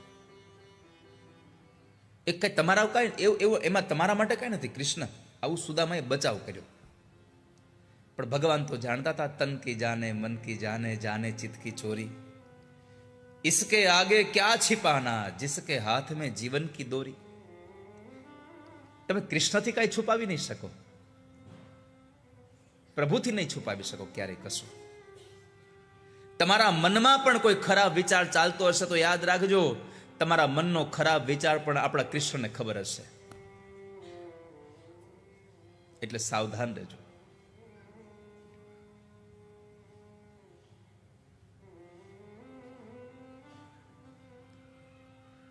એક કઈ તમારા કઈ એવું એમાં તમારા માટે કઈ નથી કૃષ્ણ. આવું સુદામાએ બચાવ કર્યો. પણ ભગવાન તો જાણતા હતા, તન કી જાને મન કી જાને, જાને ચિત્ત કી ચોરી. इसके आगे क्या छिपाना, जिसके हाथ में जीवन की दोरी. તમે કૃષ્ણથી કઈ છુપાવી નહીં શકો, પ્રભુથી નહીં છુપાવી શકો ક્યારેય કશું. તમારા મનમાં પણ કોઈ ખરાબ વિચાર ચાલતો હશે તો યાદ રાખજો, તમારા મનનો ખરાબ વિચાર પણ આપણા કૃષ્ણને ખબર હશે. એટલે સાવધાન રહેજો.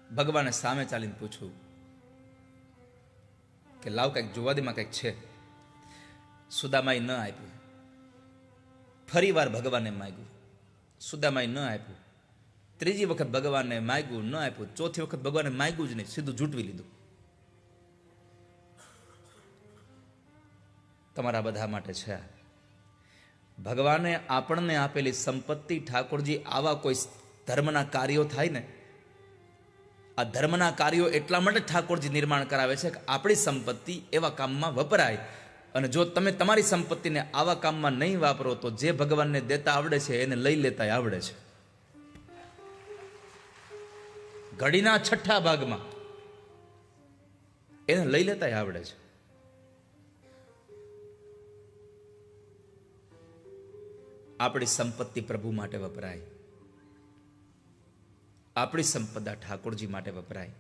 ભગવાને સામે ચાલીને પૂછ્યું કે લાવ કંઈક જોવા દેમાં કંઈક છે. સુદામાએ ન આપ્યું. ફરી વાર ભગવાને માગ્યું, સુદામાએ ન આપ્યું. ત્રીજી વખત ભગવાનને માગ્યું, ન આપ્યું. ચોથી વખત ભગવાને માગ્યું જ નહીં, સીધું જૂટવી લીધું. તમારા બધા માટે છે. ભગવાને આપણને આપેલી સંપત્તિ, ઠાકોરજી આવા કોઈ ધર્મના કાર્યો થાય ને, આ ધર્મના કાર્યો એટલા માટે ઠાકોરજી નિર્માણ કરાવે છે કે આપણી સંપત્તિ એવા કામમાં વપરાય. અને જો તમે તમારી સંપત્તિને આવા કામમાં નહીં વાપરો તો જે ભગવાનને દેતા આવડે છે એને લઈ લેતા આવડે છે. ઘડીના 6ઠ્ઠા ભાગમાં એને લઈ લેતા આવડે છે. આપણી સંપત્તિ પ્રભુ માટે વપરાય, આપણી સંપદા ઠાકોરજી માટે વપરાય.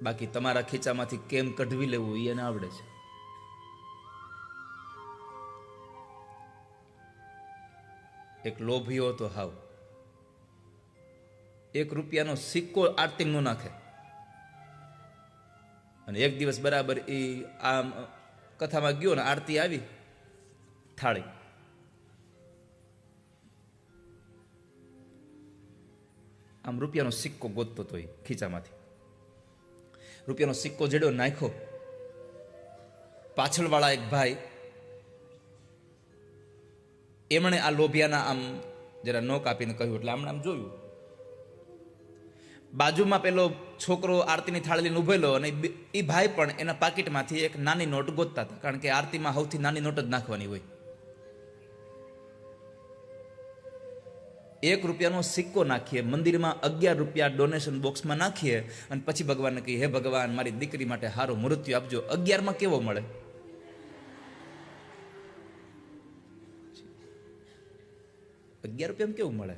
બાકી તમારા ખીચામાંથી કેમ કઢવી લેવું એ એને આવડે છે. એક લોભીઓ તો હાવ 1 રૂપિયાનો સિક્કો આરતી નો નાખે, અને એક દિવસ બરાબર એ આમ કથામાં ગયો ને આરતી આવી, થાળી આમ રૂપિયાનો સિક્કો ગોતતો હતો, એ ખીચામાંથી રૂપિયાનો સિક્કો જેડો નાખ્યો. પાછળવાળા એક ભાઈ એમણે આ લોભિયાના આમ જરા નોક આપીને કહ્યું, એટલે આમણે આમ જોયું. બાજુમાં પેલો છોકરો આરતીની થાળી લઈને ઉભેલો અને એ ભાઈ પણ એના પાકીટમાંથી એક નાની નોટ ગોતતા હતા, કારણ કે આરતીમાં સૌથી નાની નોટ જ નાખવાની હોય. 1 રૂપિયાનો સિક્કો નાખીએ, મંદિરમાં 11 રૂપિયા ડોનેશન બોક્સમાં નાખીએ અને પછી ભગવાનને કહીએ, હે ભગવાન મારી દીકરી માટે સારું મૃત્યુ આપજો. 11માં કેવો મળે? 11 રૂપિયામાં કેવું મળે?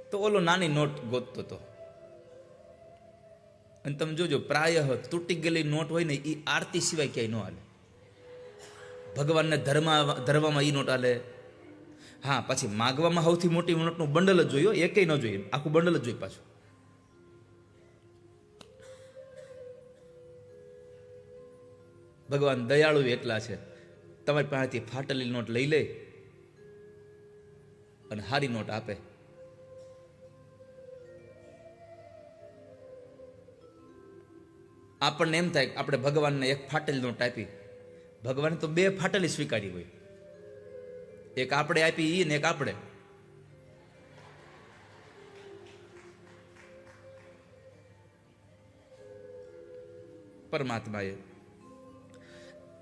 તો ઓલો નાની નોટ ગોતતો હતો. અને તમે જોજો, પ્રાય તૂટી ગયેલી નોટ હોય ને એ આરતી સિવાય ક્યાંય ન હાલે. ભગવાનને ધરવામાં એ નોટ હાલે. હા, પછી માગવામાં સૌથી મોટી નોટનું બંડલ જ જોયું, એકેય ન જોઈએ, આખું બંડલ જ જોઈ પાછું. ભગવાન દયાળુ એટલા છે, તમારી પાસેથી ફાટેલી નોટ લઈ લે અને સારી નોટ આપે. આપણને એમ થાય કે આપણે ભગવાનને એક ફાટેલી નોટ આપી, ભગવાને તો 2 ફાટેલી સ્વીકારી હોય, એક આપણે આપી ઈ ને એક આપણે. પરમાત્માએ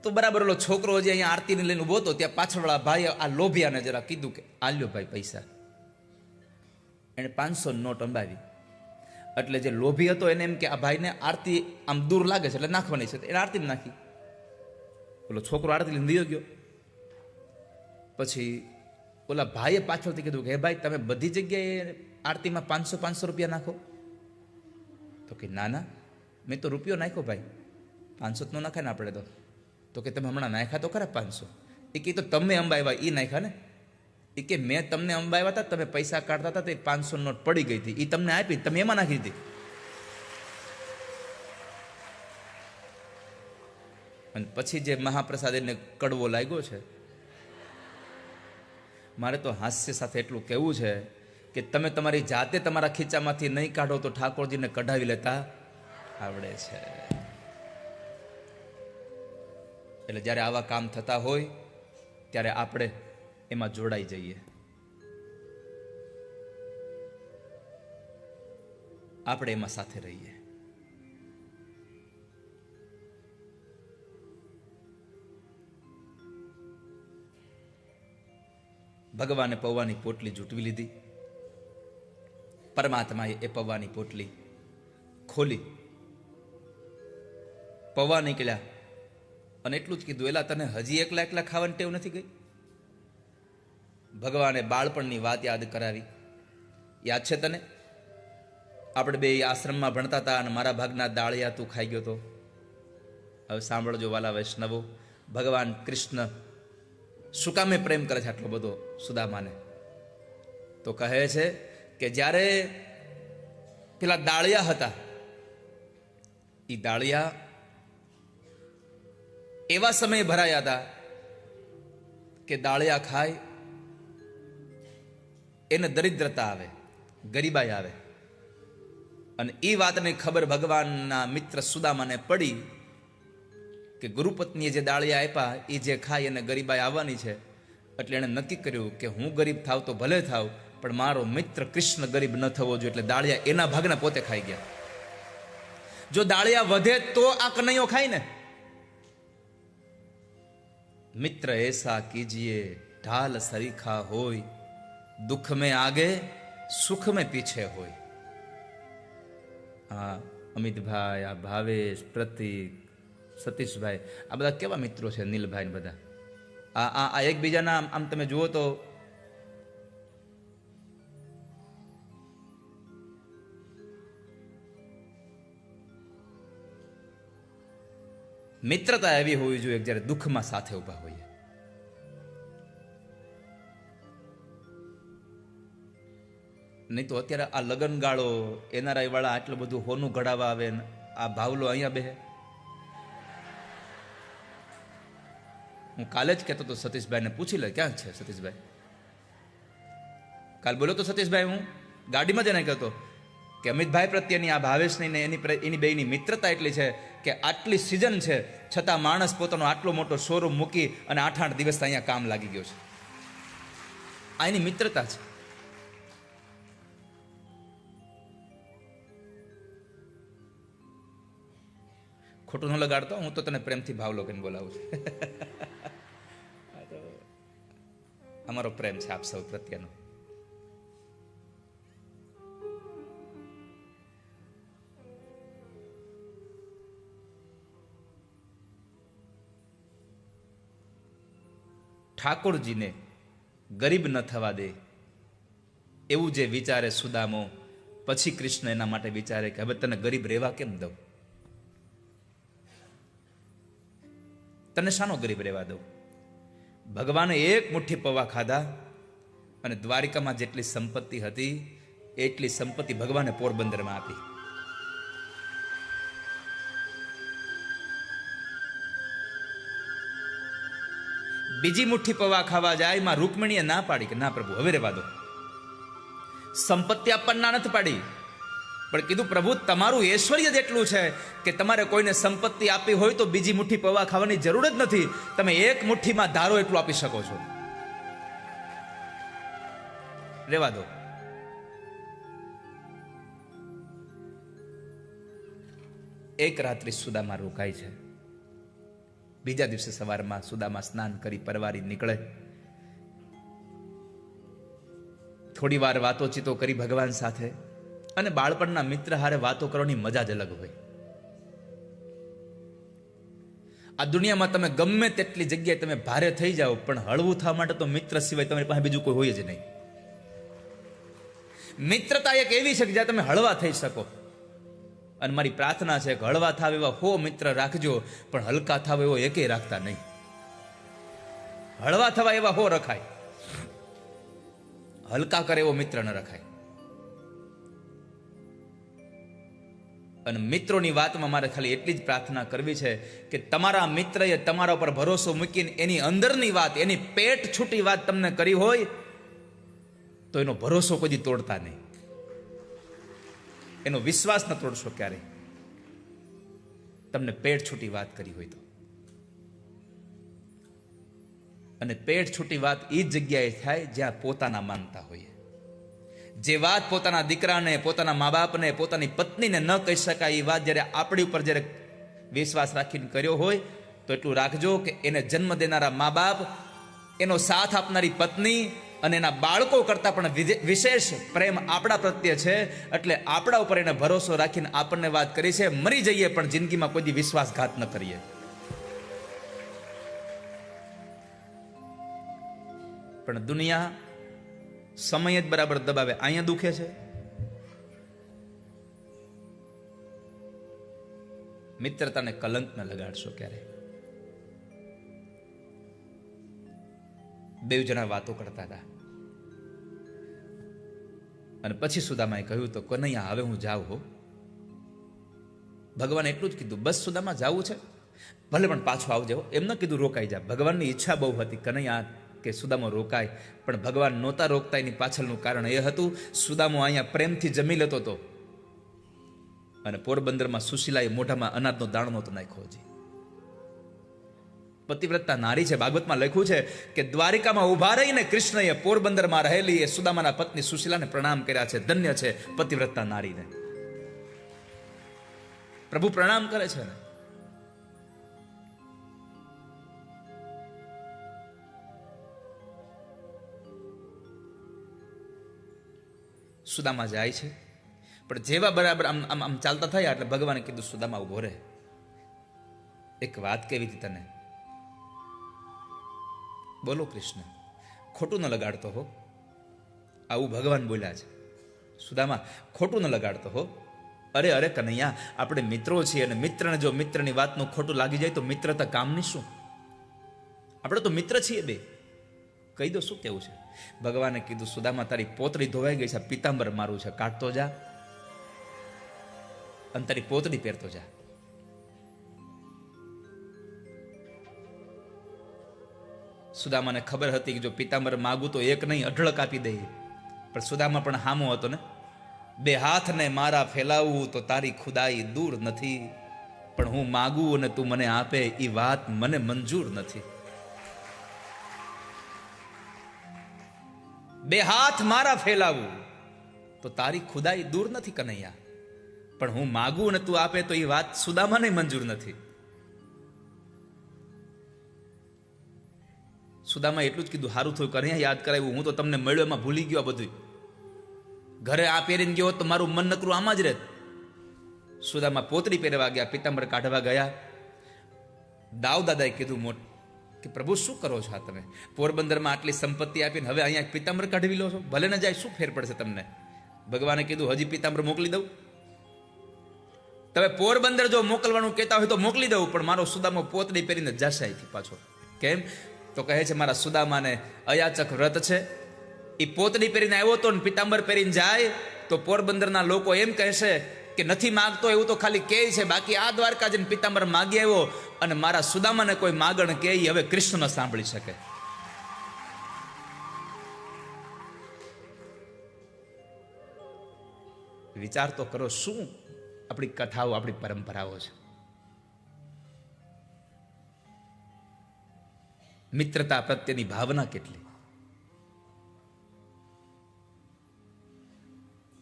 તો બરાબર ઓલો છોકરો જે અહીંયા આરતીને લઈને ઉભો હતો, ત્યાં પાછળવાળા ભાઈ આ લોભિયાને જરા કીધું કે આલ્યો ભાઈ પૈસા. એને 500 નોટ અંબાવી. એટલે જે લોભી હતો એને એમ કે આ ભાઈને આરતી આમ દૂર લાગે છે એટલે નાખવાની છે, એને આરતી નાખી. ઓલો છોકરો આરતી લઈને દીયો ગયો. પછી ઓલા ભાઈએ પાછળથી કીધું કે હે ભાઈ, તમે બધી જગ્યાએ આરતીમાં 500 રૂપિયા નાખો? તો કે ના ના, મેં તો રૂપિયો નાખ્યો ભાઈ, 500 નો નાખાય ને આપણે તો કે તમે હમણાં નાખ્યા તો ખરા 500. એ કે તો તમે અંબાવ્યા એ નાખ્યા ને. એ કે મેં તમને અંબાવ્યા હતા, તમે પૈસા કાઢતા હતા, તે 500 નોટ પડી ગઈ હતી, એ તમને આપી, તમે એમાં નાખી દીધી. અને પછી જે મહાપ્રસાદ એને કડવો લાગ્યો છે. મારે તો હાસ્ય સાથે એટલું કહેવું છે કે તમે તમારી જાતે તમારા ખીચામાંથી નહીં કાઢો તો ઠાકોરજીને કઢાવી લેતા આવડે છે. એટલે જ્યારે આવા કામ થતા હોય ત્યારે આપણે એમાં જોડાઈ જઈએ. આપણે એમાં સાથે રહીએ. ભગવાને પૌવાની પોટલી જૂટવી લીધી. પરમાત્માએ એ પૌવાની પોટલી ખોલી, પૌવા નીકળ્યા અને એટલું જ કીધું, એલા તને હજી એકલા ખાવાની ટેવ નથી ગઈ? ભગવાને બાળપણની વાત યાદ કરાવી. યાદ છે તને? આપણે બે આશ્રમમાં ભણતા હતા અને મારા ભાગના દાળિયા તું ખાઈ ગયો તો. હવે સાંભળજો વાલા વૈષ્ણવો, ભગવાન કૃષ્ણ શું કામે પ્રેમ કરે છે આટલો બધો સુદામાને? તો કહે છે કે જ્યારે પેલા દાળિયા હતા, એ દાળિયા એવા સમયે ભરાયા હતા કે દાળિયા ખાય એને દરિદ્રતા આવે, ગરીબાઈ આવે. અને એ વાતની ખબર ભગવાનના મિત્ર સુદામાને પડી કે ગુરુપત્નીએ જે દાળિયા આપ્યા એ જે ખાય એને ગરીબાઈ આવવાની છે. એટલે એણે નક્કી કર્યું કે હું ગરીબ થાવ તો ભલે થાવ, પણ મારો મિત્ર કૃષ્ણ ગરીબ ન થવો જોઈએ. એટલે દાળિયા એના ભાગના પોતે ખાઈ ગયા. જો દાળિયા વધે તો આ કનૈયો ખાય ને. મિત્ર એસા કીજીએ ઢાલ સરીખા હોય, દુઃખ में आगे सुख में पीछे હોય. હા, અમિતભાઈ, આ ભાવેશ, પ્રતિક, સતીશભાઈ, આ બધા કેવા મિત્રો છે, નીલભાઈ ને બધા. આ એકબીજાના આમ તમે જુઓ તો મિત્રતા એવી હોવી જોઈએ જ્યારે દુઃખમાં સાથે ઉભા હોઈએ. નહીં તો અત્યારે આ લગન ગાળો એનઆરઆઈ વાળા આટલું બધું હોનું ઘડાવા આવે, આ ભાવલો અહીંયા બેહે. હું કાલે જ કહેતો તો સતીશભાઈને, પૂછી લે ક્યાં છે સતીશભાઈ. કાલ બોલો તો સતીશભાઈ, હું ગાડીમાં જઈને કહેતો કે અમિતભાઈ પ્રત્યેની આ ભાવેશની ને એની બેની મિત્રતા એટલી છે કે આટલી સિઝન છે છતાં માણસ પોતાનો આટલો મોટો શોરૂમ મૂકી અને 8-8 દિવસ અહીંયા કામ લાગી ગયો છે. આ એની મિત્રતા છે. ખોટું ન લગાડતો, હું તો તને પ્રેમથી ભાવ લોકોને બોલાવું છું. અમારો પ્રેમ છે આપ સૌ પ્રત્યેનો. ઠાકોરજીને ગરીબ ન થવા દે એવું જે વિચારે સુદામો, પછી કૃષ્ણ એના માટે વિચારે કે હવે તને ગરીબ રહેવા કેમ દઉં, તને શાનો ગરીબ રહેવા દઉં. ભગવાને એક મુઠ્ઠી પૌવા ખાધા અને દ્વારિકામાં જેટલી સંપત્તિ હતી એટલી સંપત્તિ ભગવાને પોરબંદરમાં આપી. બીજી મુઠ્ઠી પૌવા ખાવા જાય, માં રૂકમણીએ ના પાડી કે ના પ્રભુ હવે રહેવા દો. સંપત્તિ આપવાના નથી પાડી, પણ કીધું પ્રભુ તમારું ઐશ્વર્ય જ એટલું છે કે તમારે કોઈને સંપત્તિ આપી હોય તો બીજી મુઠ્ઠી પૌવા ખાવાની જરૂર જ નથી, તમે એક મુઠ્ઠીમાં ધારો એટલું આપી શકો છો, રહેવા દો. એક રાત્રિ સુદામા રોકાય છે. બીજા દિવસે સવારમાં સુદામા સ્નાન કરી પરવારી નીકળે. થોડી વાર વાતોચીતો કરી ભગવાન સાથે, અને બાળપણના મિત્ર હારે વાતો કરવાની મજા જ અલગ હોય. આ દુનિયામાં તમે ગમે તેટલી જગ્યાએ તમે ભારે થઈ જાઓ, પણ હળવું થવા માટે તો મિત્ર સિવાય તમારી પાસે બીજું કોઈ હોય જ નહીં. મિત્રતા એક એવી છે કે જ્યાં તમે હળવા થઈ શકો. અને મારી પ્રાર્થના છે કે હળવા થાવ એવા 100 મિત્ર રાખજો, પણ હલકા થાવ એવો એકેય રાખતા નહીં. હળવા થવા એવા 100 રખાય, હલકા કરે એવો મિત્ર ન રખાય. અને મિત્રોની વાતમાં મારે ખાલી એટલી જ પ્રાર્થના કરવી છે કે તમારા મિત્રએ તમારા ઉપર ભરોસો મૂકીને એની અંદરની વાત, એની પેટ છૂટી વાત તમને કરી હોય તો એનો ભરોસો કોઈ તોડતા નહીં, એનો વિશ્વાસ ન તોડશો ક્યારેય. તમને પેટ છૂટી વાત કરી હોય તો. અને પેટ છૂટી વાત એ જ જગ્યાએ થાય જ્યાં પોતાના માનતા હોઈએ. જે વાત પોતાના દીકરાને, પોતાના મા બાપને, પોતાની પત્નીને ન કહી શકાય એ વાત જ્યારે આપણી ઉપર જ્યારે વિશ્વાસ રાખીને કર્યો હોય તો એટલું રાખજો કે એને જન્મ દેનારા મા બાપ, એનો સાથ આપનારી પત્ની અને એના બાળકો કરતાં પણ વિશેષ પ્રેમ આપણા પ્રત્યે છે. એટલે આપણા ઉપર એને ભરોસો રાખીને આપણને વાત કરી છે. મરી જઈએ પણ જિંદગીમાં કોઈ વિશ્વાસઘાત ન કરીએ. પણ દુનિયા સમય જ બરાબર દબાવે, અહીંયા દુખે છે. મિત્રતાને કલંક ન લગાડશો ક્યારે. બે જણા વાતો કરતા હતા અને પછી સુદામાએ કહ્યું તો કનૈયા હવે હું જાઉં હો. ભગવાન એટલું જ કીધું, બસ સુદામા જાવું છે, ભલે પણ પાછો આવજો, એમ ન કીધું રોકાઈ જા. ભગવાનની ઈચ્છા બહુ હતી કનૈયા કે સુદામો રોકાય, પણ ભગવાન નહોતા રોકતા. એની પાછળનું કારણ એ હતું, સુદામો અહીંયા પ્રેમથી જમી લેતો હતો અને પોરબંદરમાં સુશીલાએ મોઢામાં અનાજનો દાણો નહોતો નાખ્યો. હજી પતિવ્રતા નારી છે. ભાગવતમાં લખ્યું છે કે દ્વારિકામાં ઉભા રહીને કૃષ્ણએ પોરબંદરમાં રહેલી એ સુદામાના પત્ની સુશીલાને પ્રણામ કર્યા છે. ધન્ય છે પતિવ્રતા નારીને. પ્રભુ પ્રણામ કરે છે ને. સુદામા જાય છે, પણ જેવા બરાબર આમ આમ આમ ચાલતા થયા એટલે ભગવાને કીધું સુદામા ઉભો રહે, એક વાત કેવી હતી તને. બોલો કૃષ્ણ, ખોટું ન લગાડતો હો. આવું ભગવાન બોલ્યા છે. સુદામા ખોટું ન લગાડતો હો. અરે અરે કનૈયા, આપણે મિત્રો છીએ અને મિત્રને જો મિત્રની વાતનું ખોટું લાગી જાય તો મિત્રતા કામની શું? આપણે તો મિત્ર છીએ બે. કહી દો શું કેવું છે. ભગવાને કીધું સુદામા તારી પોતળી ધોવાઈ ગઈ છે, પિતાંબર મારું છે, કાઢતો જા અને તારી પોતળી પહેરતો જા. સુદામાને ખબર હતી કે જો પિતાંબર માગું તો એક નહીં અઢળક આપી દે, પણ સુદામા પણ હામો હતો ને. બે હાથને મારા ફેલાવવું તો તારી ખુદાઈ દૂર નથી, પણ હું માગું અને તું મને આપે એ વાત મને મંજૂર નથી. બે હાથ મારા ફેલાવું તો તારી ખુદાઈ દૂર નથી કનૈયા, પણ હું માગું ને તું આપે તો એ વાત સુદામાને મંજૂર નથી. સુદામા એટલું જ કીધું, સારું થયું કનૈયા યાદ કરાવ્યું, હું તો તમને મળ્યો એમાં ભૂલી ગયો બધું. ઘરે આ પહેરીને ગયો તો મારું મન નકરું આમાં જ રહેત. સુદામા પોતડી પહેરવા ગયા, પિતાંબર કાઢવા ગયા. દાઉ દાદાએ કીધું કે પ્રભુ શું કરો છો આ તમે? પોરબંદરમાં આટલી સંપત્તિ આપીને હવે અહીંયા પિતાંબર કાઢવી લો છો? ભલે ન જાય, શું ફેર પડશે તમને? ભગવાને કીધું હજી પિતાંબર મોકલી દઉં? તમે પોરબંદર જો મોકલવાનું કહેતા હોય તો મોકલી દઉં, પણ મારો સુદામા પોતડી પહેરીને જશે અહીંથી પાછો. કેમ? તો કહે છે મારા સુદામાને અયાચક વ્રત છે, એ પોતડી પહેરીને આવ્યો તો ને પિતાંબર પહેરીને જાય તો પોરબંદરના લોકો એમ કહેશે કે નથી માગતો, એવું તો ખાલી કહે છે, બાકી આ દ્વારકા જઈને પિતાંબર માગી આવ્યો. અને મારા સુદામાને કોઈ માગણ કે હવે કૃષ્ણ ન સાંભળી શકે. વિચાર તો કરો, શું આપણી કથાઓ, આપણી પરંપરાઓ છે. મિત્રતા પ્રત્યેની ભાવના કેટલી.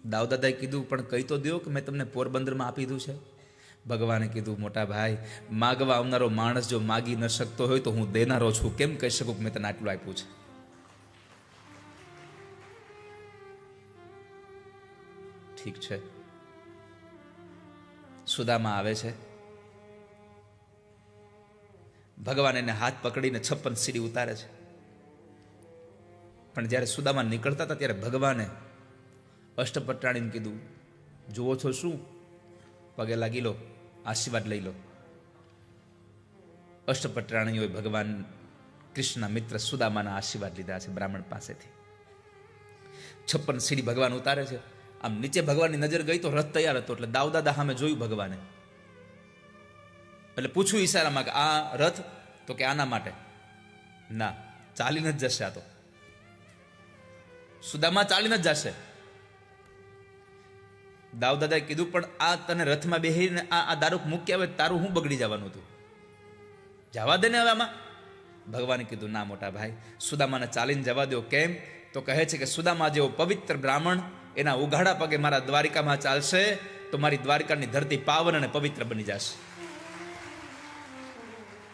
દાઉદાદાએ કીધું પણ કહી તો દો કે મેં તમને પોરબંદરમાં આપી દીધું છે. ભગવાને કીધું મોટા ભાઈ, માગવા આવનારો માણસ જો માગી ન શકતો હોય તો હું દેનારો છું, કેમ કહી શકું કે મેં તને આટલું આપ્યું છે? ઠીક છે. સુદામા આવે છે, ભગવાન એને હાથ પકડીને 56 સીડી ઉતારે છે. પણ જ્યારે સુદામા નીકળતા હતા ત્યારે ભગવાને અષ્ટપટ્રાણીને કીધું, જુઓ છો શું? પગે લાગી લો, આશીર્વાદ લઈ લો. અષ્ટપટ્રાણીઓએ ભગવાન કૃષ્ણના મિત્ર સુદામાના આશીર્વાદ લીધા છે બ્રાહ્મણ પાસેથી. 56 સીડી ભગવાન ઉતારે છે. આમ નીચે ભગવાનની નજર ગઈ તો રથ તૈયાર હતો, એટલે દાઉદાદા સામે જોયું ભગવાને, એટલે પૂછ્યું ઈશારામાં કે આ રથ? તો કે આના માટે. ના, ચાલીને જ જશે. આ તો સુદામા ચાલીને જ જશે. દાઉદાદાએ કીધું પણ આ તને રથમાં બેહીને આ દારૂક મૂકી આવે તારું હું બગડી જવાનું હતું, જવા દે ને હવે આમાં. ભગવાને કીધું ના મોટા ભાઈ, સુદામાને ચાલીને જવા દો. કેમ? તો કહે છે કે સુદામા જેવો પવિત્ર બ્રાહ્મણ એના ઉઘાડા પગે મારા દ્વારિકામાં ચાલશે તો મારી દ્વારિકાની ધરતી પાવન અને પવિત્ર બની જશે.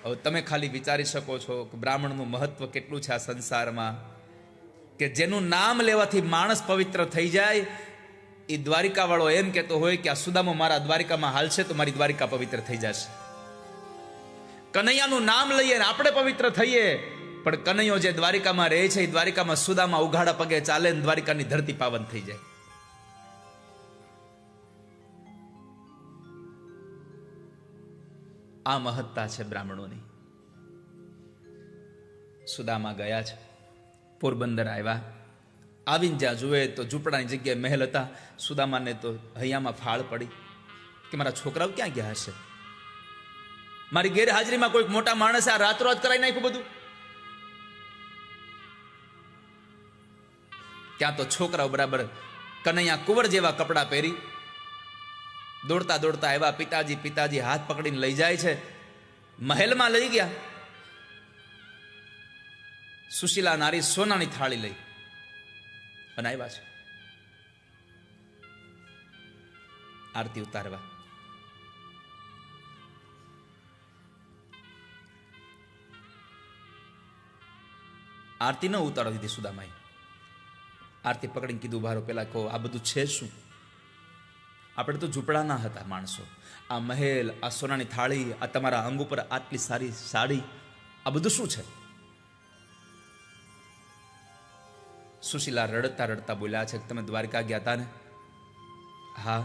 હવે તમે ખાલી વિચારી શકો છો કે બ્રાહ્મણનું મહત્વ કેટલું છે આ સંસારમાં, કે જેનું નામ લેવાથી માણસ પવિત્ર થઈ જાય. એ દ્વારિકા વાળો એમ કહેતો હોય કે આ સુદામો મારા દ્વારિકામાં હાલશે તો મારી દ્વારિકા પવિત્ર થઈ જશે. કનૈયાનું નામ લઈએ ને આપણે પવિત્ર થઈએ, પણ કનૈયો જે દ્વારિકામાં રહે છે એ દ્વારિકામાં સુદામા ઉઘાડા પગે ચાલે ને દ્વારિકાની ધરતી પાવન થઈ જાય. આ મહત્તા છે બ્રાહ્મણોની. સુદામા ગયા છે, પોરબંદર આવ્યા. આવીને જ્યાં જુએ તો ઝૂંપડાની જગ્યાએ મહેલ હતા. સુદામાને તો હૈયામાં ફાળ પડી કે મારા છોકરાઓ ક્યાં ગયા હશે? મારી ગેરહાજરીમાં કોઈક મોટા માણસે આ રાતરોજ કરાવી નાખ્યું બધું. ત્યાં તો છોકરાઓ બરાબર કનૈયા કુંવર જેવા કપડાં પહેરી દોડતા દોડતા આવ્યા. પિતાજી પિતાજી હાથ પકડીને લઈ જાય છે, મહેલમાં લઈ ગયા. સુશીલા નારી સોનાની થાળી લઈ અને આવ્યા છે આરતી ઉતારવા. આરતી ન ઉતારવા દીધી સુદામાએ. આરતી પકડીને કીધું ભારો પેલા કહો આ બધું છે શું? આપણે તો ઝૂંપડાના હતા માણસો. આ મહેલ, આ સોનાની થાળી, આ તમારા અંગ ઉપર આટલી સારી સાડી, આ બધું શું છે? સુશીલા રડતા રડતા બોલ્યા છે કે તમે દ્વારિકા ગયા હતા ને? હા.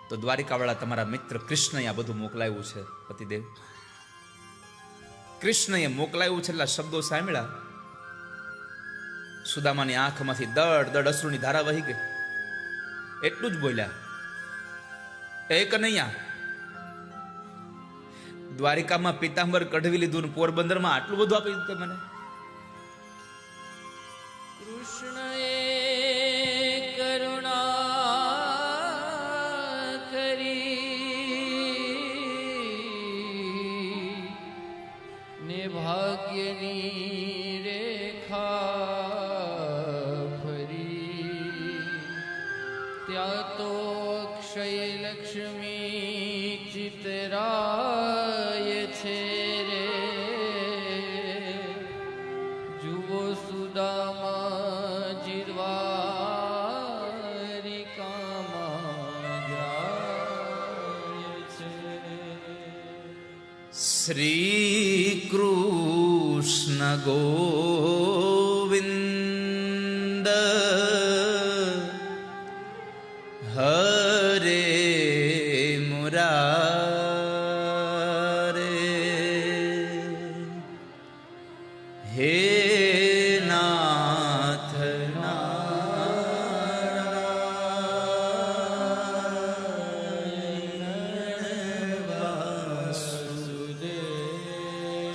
તો દ્વારિકાવાળા તમારા મિત્ર કૃષ્ણએ આ બધું મોકલાવ્યું છે પતિદેવ. કૃષ્ણએ મોકલાવ્યું છે. એટલા શબ્દો સાંભળ્યા સુદામાની આંખમાંથી દડ દડ અશ્રુની ધારા વહી ગઈ. એટલું જ બોલ્યા, એ કનૈયા, દ્વારિકામાં પિતાંબર કઢવી લીધું ને પોરબંદરમાં આટલું બધું આપી દીધું મને. કૃષ્ણએ કરુણા કરી ને ભાગ્યની રેખા તો અક્ષય લક્ષ્મી ચિતરાય છે રે, જુઓ સુદામા જીરવારિકામાં જાય છે. શ્રી કૃષ્ણ ગોવિંદ હરે મુરારે, હે નાથ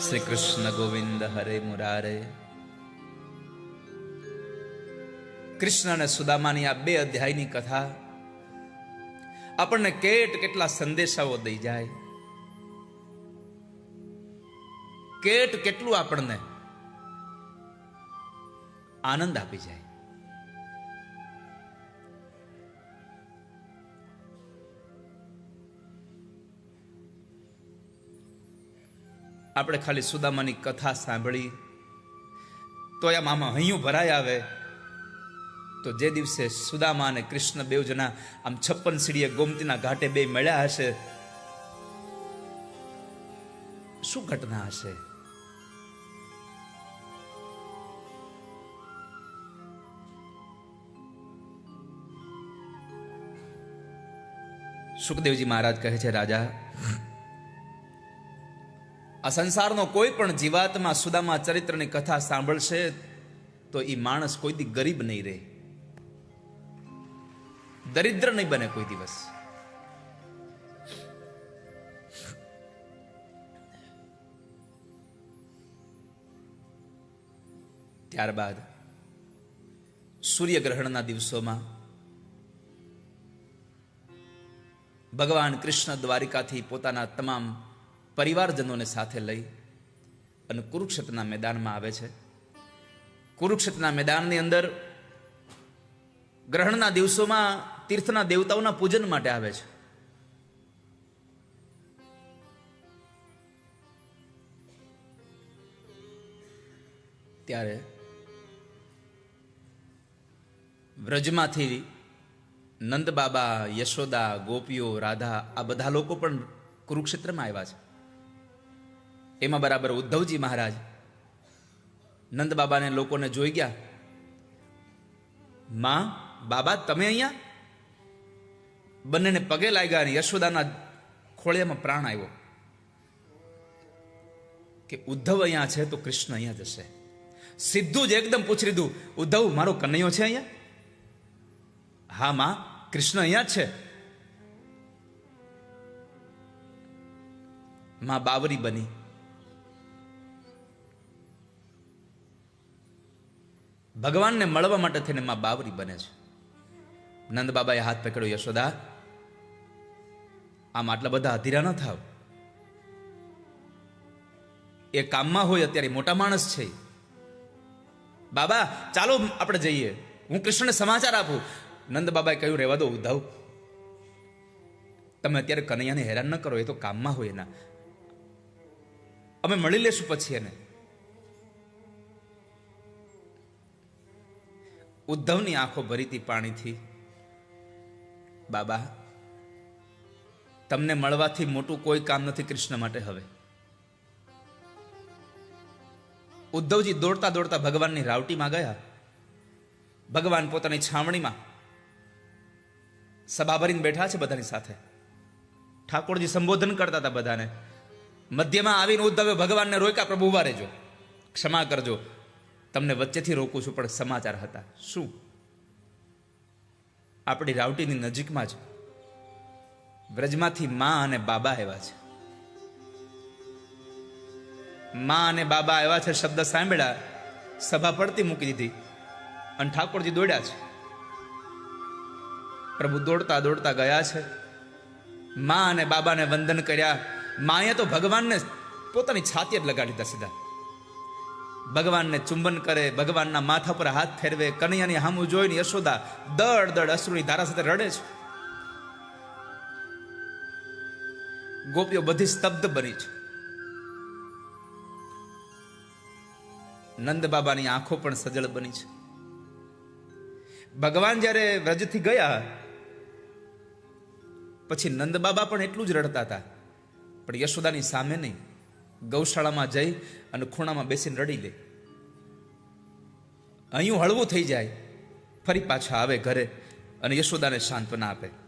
શ્રી કૃષ્ણ ગોવિંદ હરે મુરારે. કૃષ્ણ અને સુદામાની આ બે અધ્યાયની કથા આપણને કેટલા સંદેશાઓ દઈ જાય, કેટલું આપણને આનંદ આપી જાય. આપણે ખાલી સુદામાની કથા સાંભળી તો એમ આમાં હૈયું ભરાય આવે. તો જે દિવસે સુદામા અને કૃષ્ણ બેવ જણા આમ 56 સીડીએ ગોમતીના ઘાટે બે મળ્યા હશે, શું ઘટના હશે? સુખદેવજી મહારાજ કહે છે, રાજા, આ સંસારનો કોઈ પણ જીવાત્મા સુદામા ચરિત્રની કથા સાંભળશે તો એ માણસ કોઈ દી ગરીબ નહીં રહે, દરિદ્ર નહીં બને કોઈ દિવસ. ત્યારબાદ સૂર્યગ્રહણના દિવસોમાં ભગવાન કૃષ્ણ દ્વારિકાથી પોતાના તમામ પરિવારજનોને સાથે લઈ અને કુરુક્ષેત્રના મેદાનમાં આવે છે. કુરુક્ષેત્રના મેદાનની અંદર ગ્રહણના દિવસોમાં તીર્થના દેવતાઓના પૂજન માટે આવે છે. ત્યારે વ્રજમાંથી નંદ બાબા, યશોદા, ગોપીઓ, રાધા આ બધા લોકો પણ કુરુક્ષેત્રમાં આવ્યા છે. એમાં બરાબર ઉદ્ધવજી મહારાજ નંદ બાબાને લોકોને જોઈ ગયા. માં, બાબા તમે અહીંયા? બંનેને પગે લાગ્યા અને યશોદાના ખોળિયામાં પ્રાણ આવ્યો કે ઉદ્ધવ અહીંયા છે તો કૃષ્ણ અહીંયા જશે. સીધું જ એકદમ પૂછી લીધું, ઉદ્ધવ મારો કનૈયો છે અહીંયા? હા માં, કૃષ્ણ અહીંયા જ છે. માં બાવરી બની. ભગવાનને મળવા માટે થઈને માં બાવરી બને છે. નંદ બાબાએ હાથ પકડ્યો, યશોદા આમ આટલા બધા અધીરા ન થાવ. એ કામમાં હોય, અત્યારે મોટા માણસ છે. બાબા ચાલો આપણે જઈએ, હું કૃષ્ણને સમાચાર આપું. નંદ બાબાએ કહ્યું, રહેવા દો ઉદ્ધવ, તમે અત્યારે કનૈયાને હેરાન ન કરો, એ તો કામમાં હોય એના, અમે મળી લેશું પછી એને. ઉદ્ધવની આંખો ભરીતી પાણીથી. બાબા તમને મળવાથી મોટું કોઈ કામ નથી કૃષ્ણ માટે હવે. ઉદ્ધવજી દોડતા દોડતા ભગવાનની રાવટીમાં ગયા. ભગવાન પોતાની છાવણીમાં સભા ભરીને બેઠા છે બધાની સાથે. ઠાકોરજી સંબોધન કરતા હતા બધાને. મધ્યમાં આવીને ઉદ્ધવે ભગવાનને રોક્યા, પ્રભુ ઉભા રહેજો, ક્ષમા કરજો, તમને વચ્ચેથી રોકું છું, પણ સમાચાર હતા. શું? આપણી રાવટીની નજીકમાં જ વ્રજમાંથી માં અને બાબા આવ્યા છે. માં અને બાબા આવ્યા છે શબ્દ સાંભળ્યા, સભા પડતી મૂકી દીધી અને ઠાકોરજી દોડ્યા છે. પ્રભુ દોડતા દોડતા ગયા છે. માં અને બાબાને વંદન કર્યા. માએ તો ભગવાનને પોતાની છાતી જ લગાડી દીધા સીધા. ભગવાનને ચુંબન કરે, ભગવાનના માથા પર હાથ ફેરવે, કનૈયાની હામું જોઈને યશોદા દળ દળ અશ્રુની ધારા સાથે રડે છે. ગોપીઓ બધી સ્તબ્ધ બની છે. નંદ બાબાની આંખો પણ સજળ બની છે. ભગવાન જ્યારે વ્રજથી ગયા પછી નંદ બાબા પણ એટલું જ રડતા હતા, પણ યશોદાની સામે નહીં. ગૌશાળામાં જઈ અને ખૂણામાં બેસીને રડી લે. અહીં હળવું થઈ જાય, ફરી પાછા આવે ઘરે અને યશોદાને સાંત્વના આપે.